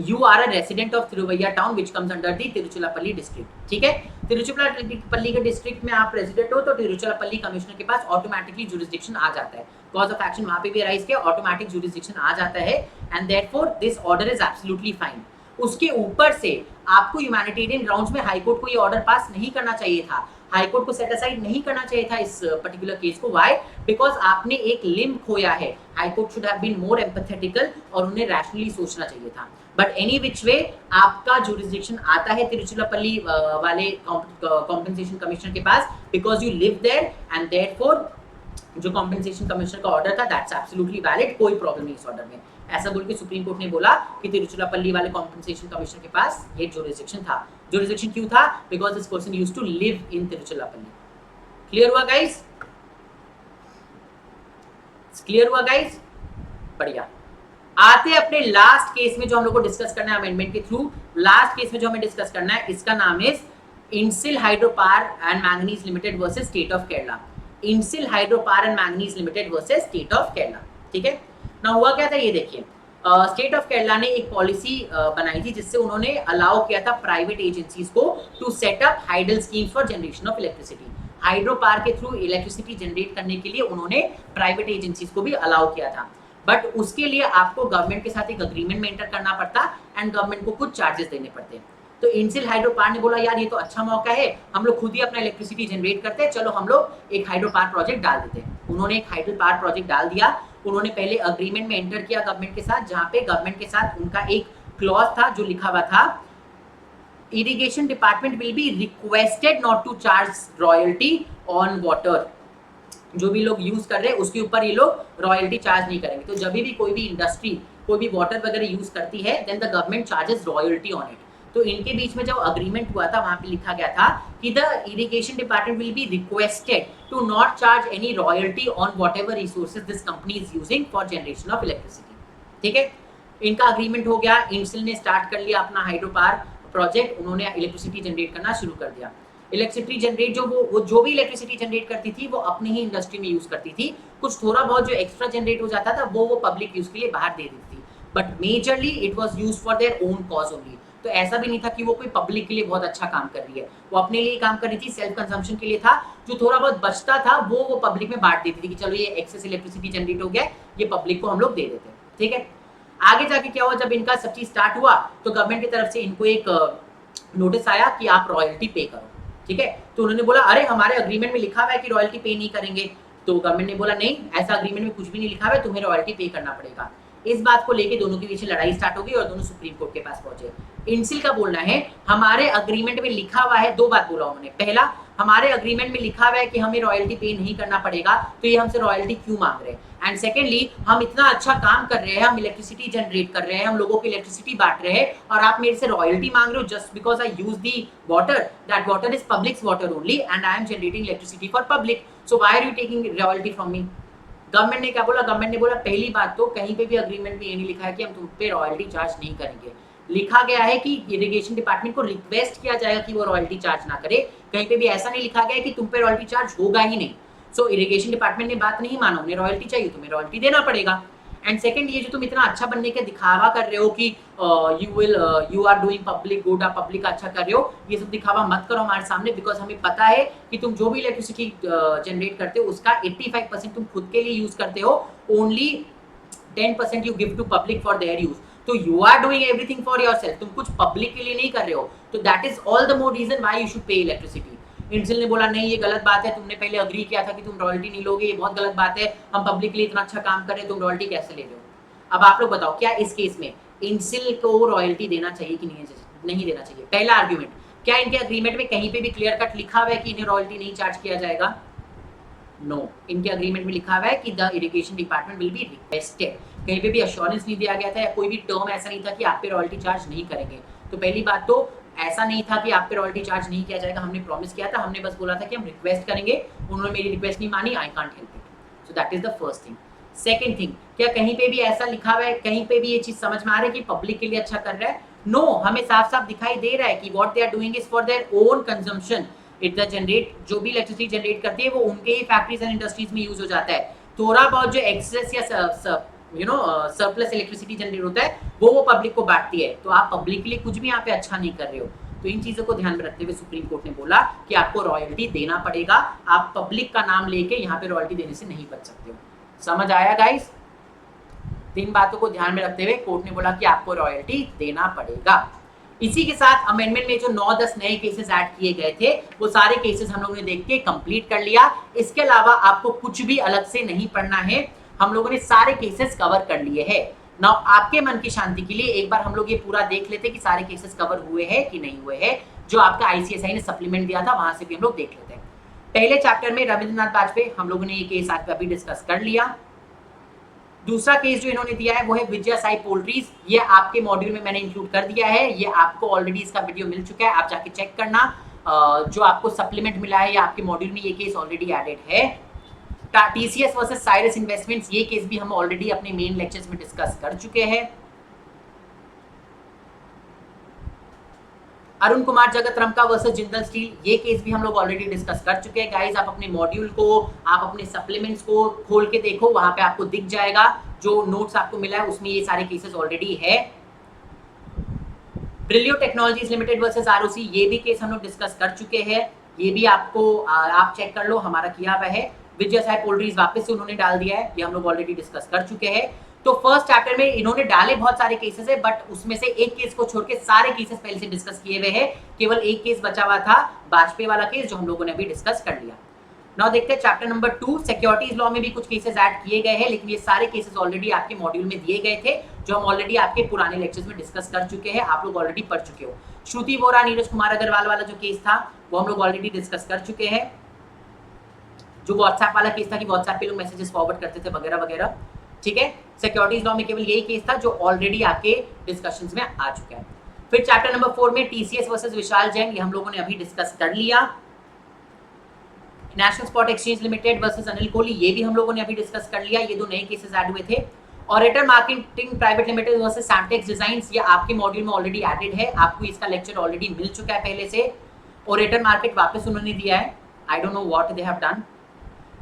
You are a resident of Thiruvaiya town which comes under the Tiruchirappalli district, ठीक है। तिरुचिरापल्ली के district में आप रेजिडेंट हो तो तिरुचिरापल्ली कमिश्नर के पास ऑटोमेटिकली जुरिसडिक्शन आ जाता है, कॉज ऑफ एक्शन वहां पे भी अराइज किया, ऑटोमेटिक जुरिसडिक्शन आ जाता है and therefore this order is absolutely fine. उसके ऊपर से आपको ह्यूमैनिटेरियन ग्राउंड्स में हाई कोर्ट को ये ऑर्डर पास नहीं करना चाहिए था, हाई कोर्ट को सेट असाइड नहीं करना चाहिए था इस पर्टिकुलर केस को, व्हाई, बिकॉज आपने एक लिम्ब खोया है, high court should have been more empathetical और उन्हें रैशनली सोचना चाहिए था। बट एनी विच वे आपका जुरिसडिक्शन आता है तिरुचिरापल्ली वाले कॉम्पेंसेशन कमिश्नर के पास because you live there and therefore जो कॉम्पेंसेशन कमिश्नर का ऑर्डर था दैट्स एब्सोल्युटली वैलिड, कोई प्रॉब्लम नहीं इस ऑर्डर में। ऐसा बोल के सुप्रीम कोर्ट ने बोला कि तिरुचिरापल्ली वाले कॉम्पेंसेशन कमिश्नर के पास ये जुरिसडिक्शन था। जुरिसडिक्शन क्यों था? Because this person used to live in Tiruchirappalli. Clear हुआ गाइस? क्लियर हुआ गाइस? बढ़िया। आते अपने लास्ट केस में जो हम लोग को डिस्कस करना है अमेंडमेंट के थ्रू, लास्ट केस में जो हमें डिस्कस करना है इसका नाम है Indsil hydropower and manganese limited versus state of Kerala. Indsil hydropower and manganese limited versus state of Kerala, ठीक है ना। हुआ क्या था ये देखिए, स्टेट ऑफ केरला ने एक पॉलिसी बनाई थी जिससे उन्होंने अलाउ किया था प्राइवेट एजेंसीज को to set up hydel schemes for generation of electricity. Hydro power के थ्रू इलेक्ट्रिसिटी जनरेट करने के लिए उन्होंने प्राइवेट एजेंसीज को भी अलाउ किया था, बट उसके लिए आपको गवर्नमेंट के साथ एक अग्रीमेंट में एंटर करना पड़ता एंड गवर्नमेंट को कुछ चार्जेस देने पड़ते हैं। तो इंसिल हाइड्रो पावर ने बोला यार ये तो अच्छा मौका है, हम लोग खुद ही अपना इलेक्ट्रिसिटी जनरेट करते हैं, चलो हम लोग एक हाइड्रो पावर प्रोजेक्ट डाल देते हैं। उन्होंने एक हाइड्रो पावर प्रोजेक्ट डाल दिया। उन्होंने पहले अग्रीमेंट में एंटर किया गवर्नमेंट के साथ, जहां पे गवर्नमेंट के साथ उनका एक क्लॉज था जो लिखा हुआ था, irrigation department will be requested not to charge royalty on water. जो भी लोग यूज कर रहे हैं उसके ऊपर ये लोग रॉयल्टी चार्ज नहीं करेंगे। तो जब भी कोई भी इंडस्ट्री कोई भी वाटर वगैरह यूज करती है then the government charges royalty on it. तो इनके बीच में जब अग्रीमेंट हुआ था वहां पे लिखा गया था कि the irrigation department will be requested to not charge any royalty on whatever resources this company is using for generation of electricity. ठीक है, इनका अग्रीमेंट हो गया। इंसिल ने स्टार्ट कर लिया अपना हाइड्रो पावर प्रोजेक्ट, उन्होंने इलेक्ट्रिसिटी जनरेट करना शुरू कर दिया। इलेक्ट्रिसिटी जनरेट वो जो भी इलेक्ट्रिसिटी जनरेट करती थी वो अपनी ही इंडस्ट्री में यूज करती थी। कुछ थोड़ा बहुत जो एक्स्ट्रा जनरेट हो जाता था वो पब्लिक यूज के लिए बाहर दे देती थी, but majorly it was used for their own cause only. तो ऐसा भी नहीं था कि वो कोई पब्लिक के लिए बहुत अच्छा काम कर रही है, वो अपने लिए काम कर रही थी, सेल्फ कंजम्पशन के लिए था। जो थोड़ा बहुत बचता था वो पब्लिक में बांट देती थी कि चलो ये एक्सेस इलेक्ट्रिसिटी जनरेट हो गया, ये पब्लिक को हम लोग दे देते हैं। ठीक है, आगे जाके क्या हुआ, जब इनका सब चीज स्टार्ट हुआ तो गवर्नमेंट की तरफ से इनको एक नोटिस आया कि आप रॉयल्टी पे करो। ठीक है, तो उन्होंने बोला अरे हमारे अग्रीमेंट में लिखा हुआ है कि रॉयल्टी पे नहीं करेंगे। तो गवर्नमेंट ने बोला नहीं, ऐसा अग्रीमेंट में कुछ भी नहीं लिखा हुआ है, तुम्हें रॉयल्टी पे करना पड़ेगा। इस बात को लेके दोनों के बीच लड़ाई स्टार्ट हो गई और दोनों सुप्रीम कोर्ट के पास पहुंचे। इंसिल का बोलना है हमारे अग्रीमेंट में लिखा हुआ है, दो बात बोला उन्होंने। पहला, हमारे अग्रीमेंट में लिखा हुआ है कि हमें रॉयल्टी पे नहीं करना पड़ेगा, तो ये हमसे रॉयल्टी क्यों मांग रहे हैं। एंड सेकेंडली, हम इतना अच्छा काम कर रहे हैं, हम इलेक्ट्रिसिटी जनरेट कर रहे हैं, हम लोगों को इलेक्ट्रिसिटी बांट रहे हैं, और आप मेरे से रॉयल्टी मांग रहे हो just because I use the water, that water is public's water only and I am generating electricity for public, so why are you taking royalty from me. Government ने क्या बोला, गवर्नमेंट ने बोला पहली बात तो कहीं पे भी अग्रीमेंट में ये नहीं लिखा है कि हम तुम पे रॉयल्टी चार्ज नहीं करेंगे। लिखा गया है कि इरिगेशन डिपार्टमेंट को रिक्वेस्ट किया जाएगा कि वो रॉयल्टी चार्ज ना करे, कहीं पे भी ऐसा नहीं लिखा गया है कि तुम पे रॉयल्टी चार्ज होगा ही नहीं। सो इरिगेशन डिपार्टमेंट ने बात नहीं माना, उन्हें रॉयल्टी चाहिए, तुम्हें रॉयल्टी देना पड़ेगा। एंड सेकंड, ये जो तुम इतना अच्छा बनने के दिखावा कर रहे हो कि you are doing public good, आप पब्लिक का अच्छा कर रहे हो, ये सब दिखावा मत करो हमारे सामने, बिकॉज हमें पता है कि तुम जो भी इलेक्ट्रिसिटी जनरेट करते हो उसका 85% तुम खुद के लिए यूज करते हो, only 10% you give to public for their use. तो you are doing everything for yourself, तुम कुछ पब्लिक के लिए नहीं कर रहे हो, तो that is all the more reason why you should pay electricity. Indsil ने बोला नहीं, ये गलत बात है, तुमने पहले अग्री किया था कि तुम रॉयल्टी नहीं लोगे, ये बहुत गलत बात है, हम पब्लिक के लिए इतना अच्छा काम कर रहे हैं, तुम रॉयल्टी कैसे ले रहे हो। अब आप लोग बताओ क्या इस केस में इंसिल को रॉयल्टी देना चाहिए कि नहीं देना चाहिए। पहला आर्ग्यूमेंट, क्या इनके अग्रीमेंट में कहीं पे भी क्लियर कट लिखा हुआ है कि इन्हें रॉयल्टी नहीं चार्ज किया जाएगा? नो, इनके अग्रीमेंट में लिखा हुआ है कि the irrigation department will be requested, कहीं पे भी अश्योरेंस नहीं दिया गया था या कोई भी टर्म ऐसा नहीं था कि आप पे रॉयल्टी चार्ज नहीं करेंगे। तो पहली बात तो ऐसा नहीं था कि आप पे रॉयल्टी चार्ज नहीं किया जाएगा, हमने प्रॉमिस किया था, हमने बस बोला था कि हम रिक्वेस्ट करेंगे, उन्होंने मेरी रिक्वेस्ट नहीं मानी, I can't help it. So that is the first thing. Second thing, क्या कहीं पे भी ऐसा लिखा हुआ है, कहीं पे भी ये चीज समझ में आ रहा है कि पब्लिक के लिए अच्छा कर रहा है? नो, हमें साफ साफ दिखाई दे रहा है कि what they are doing is for their own consumption. It the generate, जो भी इलेक्ट्रिसिटी जनरेट करती है वो उनके ही फैक्ट्रीज एंड इंडस्ट्रीज में यूज हो जाता है। थोड़ा बहुत जो एक्सेस या सरप्लस इलेक्ट्रिसिटी जनरेट होता है वो पब्लिक को बांटती है। तो आप पब्लिक के लिए कुछ भी यहाँ पे अच्छा नहीं कर रहे हो। तो इन चीजों को ध्यान में रखते हुए सुप्रीम कोर्ट ने बोला कि आपको रॉयल्टी देना पड़ेगा, आप पब्लिक का नाम लेके यहाँ पे रॉयल्टी देने से नहीं बच सकते हो। समझ आया गाइस? तीन बातों को ध्यान में रखते हुए कोर्ट ने बोला कि आपको रॉयल्टी देना पड़ेगा। इसी के साथ अमेंडमेंट में जो 9-10 नए केसेस ऐड किए गए थे वो सारे केसेस हम लोगों ने देख के कंप्लीट कर लिया। इसके अलावा आपको कुछ भी अलग से नहीं पढ़ना है, हम लोगों ने सारे केसेस कवर कर लिए हैं। नाउ आपके मन की शांति के लिए एक बार हम लोग ये पूरा देख लेते कि सारे केसेस कवर हुए हैं कि नहीं हुए हैं। जो आपका आईसीएसआई ने सप्लीमेंट दिया था वहां से भी हम लोग देख लेते हैं। पहले चैप्टर में रविंद्रनाथ बाजपेयी, हम लोगों ने ये केस आज अभी डिस्कस कर लिया। दूसरा केस जो इन्होंने दिया है वो है विजय साई पोल्ट्रीज, ये आपके मॉड्यूल में मैंने इंक्लूड कर दिया है, ये आपको ऑलरेडी इसका वीडियो मिल चुका है, आप जाके चेक करना। जो आपको सप्लीमेंट मिला है या आपके मॉड्यूल में ये केस ऑलरेडी एडेड है। टीसीएस वर्सेस साइरस इन्वेस्टमेंट्स, ये केस भी हम ऑलरेडी अपने मेन लेक्चर्स में डिस्कस कर चुके हैं। अरुण कुमार जगत रमका वर्सेस जिंदल स्टील, ये केस भी हम लोग ऑलरेडी डिस्कस कर चुके हैं। गाइस आप अपने मॉड्यूल को, आप अपने सप्लीमेंट्स को खोल के देखो, वहां पे आपको दिख जाएगा जो नोट्स आपको मिला है उसमें ये सारे केसेस ऑलरेडी है। ब्रिलियो टेक्नोलॉजीज लिमिटेड वर्सेस आरओसी, ये भी केस हम लोग डिस्कस कर चुके हैं। ये भी आपको आप चेक कर लो, हमारा किया हुआ है। विजय साई पोल्ट्रीज वापस से उन्होंने डाल दिया है, ये हम लोग ऑलरेडी डिस्कस कर चुके हैं। तो फर्स्ट चैप्टर में इन्होंने डाले बहुत सारे केसेस है, बट उसमें से एक केस को छोड़ के सारे केसेस पहले से डिस्कस किए हुए हैं। केवल एक केस बचा हुआ था, वाजपेयी वाला केस, जो हम लोगों ने अभी डिस्कस कर लिया। नाउ देखते हैं चैप्टर नंबर 2, सिक्योरिटीज लॉ में भी कुछ केसेस ऐड किए गए हैं, लेकिन ये सारे केसेस ऑलरेडी आपके मॉड्यूल में दिए गए थे, जो हम ऑलरेडी आपके पुराने लेक्चर्स में डिस्कस कर चुके हैं, आप लोग ऑलरेडी पढ़ चुके हो। श्रुति वोरा, नीरज कुमार अग्रवाल वाला जो केस था वो हम लोग ऑलरेडी डिस्कस कर चुके हैं। जो व्हाट्सएप वाला केस था कि व्हाट्सएप पे लोग मैसेजेस फॉरवर्ड करते थे वगैरह वगैरह, ठीक है। सिक्योरिटीज लॉ में केवल यही केस था जो ऑलरेडी आपके डिस्कशंस में आ चुका है। फिर चैप्टर नंबर 4 में टीसीएस वर्सेस विशाल जैन, ये हम लोगों ने अभी डिस्कस कर लिया। National spot exchange limited versus Anil Kohli, ये भी हम लोगों ने अभी डिस्कस कर लिया, ये दो नए केसेस ऐड हुए थे। Orator marketing private limited versus Samtex designs, ये आपके मॉड्यूल में ऑलरेडी एडेड है, आपको इसका लेक्चर ऑलरेडी मिल चुका है पहले से। ऑरेटर मार्केट वापस उन्होंने दिया है, I don't know what they have done.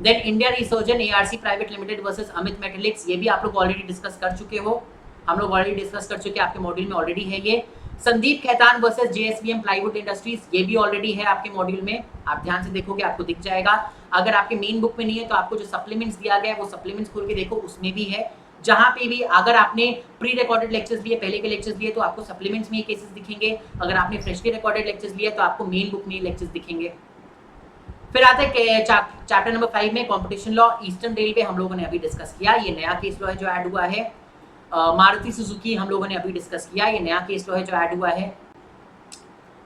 Then India resurgence ARC private limited versus Amit Metaliks, ये भी आप लोग ऑलरेडी डिस्कस कर चुके हो, हम लोग ऑलरेडी डिस्कस कर चुके हैं, आपके मॉड्यूल में ऑलरेडी है ये। Sandeep Khaitan versus JSVM plywood industries, ये भी ऑलरेडी है आपके मॉड्यूल में, आप ध्यान से देखोगे आपको दिख जाएगा। अगर आपके मेन बुक में नहीं है तो आपको जो सप्लीमेंट्स दिया गया है वो सप्लीमेंट्स खोल के देखो, उसमें भी है। जहां पे भी अगर आपने प्री रिकॉर्डेड लेक्चर्स लिए, पहले के लेक्चर्स लिए, तो आपको सप्लीमेंट्स में ये केसेस दिखेंगे। अगर आपने फ्रेशली रिकॉर्डेड लेक्चर्स लिए तो आपको मेन बुक में ये लेक्चर्स दिखेंगे। फिर आता है चैप्टर नंबर 5 में कंपटीशन लॉ, ईस्टर्न रेलवे हम लोगों ने अभी डिस्कस किया, ये नया केस लॉ है जो ऐड हुआ है। मारुति सुजुकी हम लोगों ने अभी डिस्कस किया, ये नया केस लॉ है जो ऐड हुआ है।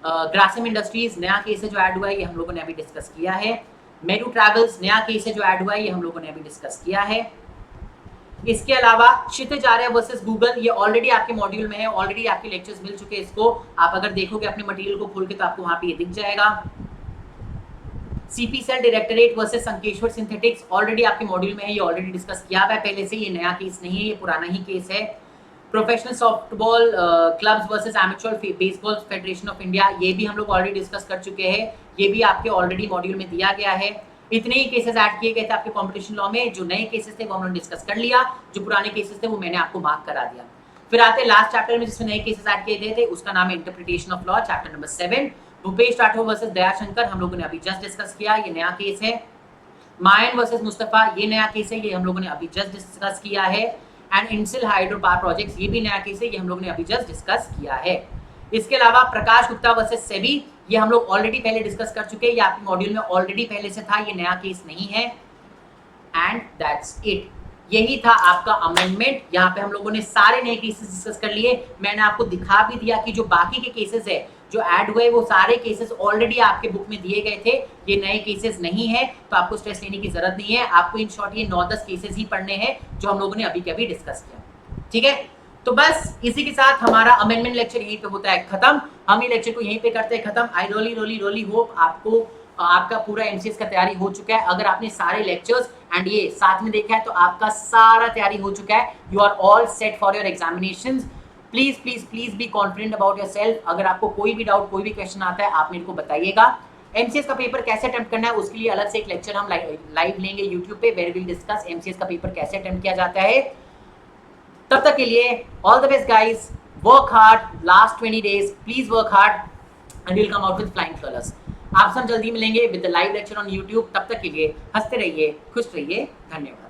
ग्रासिम इंडस्ट्रीज नया केस है जो ऐड हुआ है, ये हम लोगों ने अभी डिस्कस किया है। मेरू ट्रैवल्स नया केस है जो ऐड हुआ है, ये हम लोगों ने अभी डिस्कस किया है। इसके अलावा क्षितिज आर्या वर्सेस गूगल, ये ऑलरेडी आपके मॉड्यूल में है, ऑलरेडी आपके लेक्चर्स मिल चुके हैं। इसको आप अगर देखोगे अपने मटेरियल को खोल के तो आपको वहां पे ये दिख जाएगा। CP cell directorate versus Sankeshwar synthetics, already आपके मॉड्यूल में है, ये ऑलरेडी डिस्कस किया हुआ है पहले से, ये नया केस नहीं है, ये पुराना ही केस है। Professional softball clubs versus amateur baseball federation of India, ये भी हम लोग ऑलरेडी डिस्कस कर चुके हैं, ये भी आपके ऑलरेडी मॉड्यूल में दिया गया है। इतने ही केसेस ऐड किए गए थे आपके कॉम्पिटिशन लॉ में, जो नए केसेस थे वो हमने डिस्कस कर लिया, जो पुराने केसेस थे वो मैंने आपको मार्क करा दिया। फिर आते हैं लास्ट चैप्टर में जिसमें नए केसेस ऐड किए गए थे, उसका नाम है interpretation of law, chapter number 7। Bhupesh Rathore versus Dayashankar हम लोगों ने अभी जस्ट डिस्कस किया, ये नया केस है। मायन वर्सेस मुस्तफा, ये नया केस है, ये हम लोगों ने अभी जस्ट डिस्कस किया है। एंड इंसिल हाइड्रो पावर प्रोजेक्ट्स, ये भी नया केस है, ये हम लोगों ने अभी जस्ट डिस्कस किया है। इसके अलावा प्रकाश गुप्ता वर्सेस सेबी, ये हम लोग ऑलरेडी पहले डिस्कस कर चुके हैं, ये आपके मॉड्यूल में ऑलरेडी पहले से था, ये नया केस नहीं है। एंड दैट्स इट, यही था आपका अमेंडमेंट। यहाँ पे हम लोगों ने सारे नए केसेस डिस्कस कर लिए, मैंने आपको दिखा भी दिया कि जो बाकी के केसेस है जो ऐड हुए वो सारे केसेस ऑलरेडी आपके बुक में दिए गए थे, ये नए केसेस नहीं है, तो आपको स्ट्रेस लेने की जरूरत नहीं है। आपको इन शॉर्ट ये 9-10 केसेस ही पढ़ने हैं जो हम लोगों ने अभी के अभी डिस्कस किया, ठीक है। तो बस इसी के साथ हमारा अमेंडमेंट लेक्चर यहीं पे होता है खत्म, हम ये लेक्चर को यहीं पे करते हैं खत्म। आई रियली होप आपको आपका पूरा एमसीएस का तैयारी हो चुका है। अगर आपने सारे लेक्चर्स एंड ये साथ में देखा है तो आपका सारा तैयारी हो चुका है, you are all set for your examinations. Please please please be confident about yourself. अगर आपको कोई भी डाउट, कोई भी क्वेश्चन आता है, आप मेरे को बताइएगा। एमसीएस का पेपर कैसे अटेम्प्ट करना है उसके लिए अलग से एक लेक्चर हम लाइव लेंगे यूट्यूब पे, वेयर विल डिस्कस एमसीएस का पेपर कैसे अटेम्प्ट किया जाता है। तब तक के लिए all the best guys, work hard, last 20 days please work hard and will come out with flying colours. आप सब जल्दी मिलेंगे with the live lecture on YouTube. तब तक के लिए हंसते रहिए, खुश रहिए, धन्यवाद।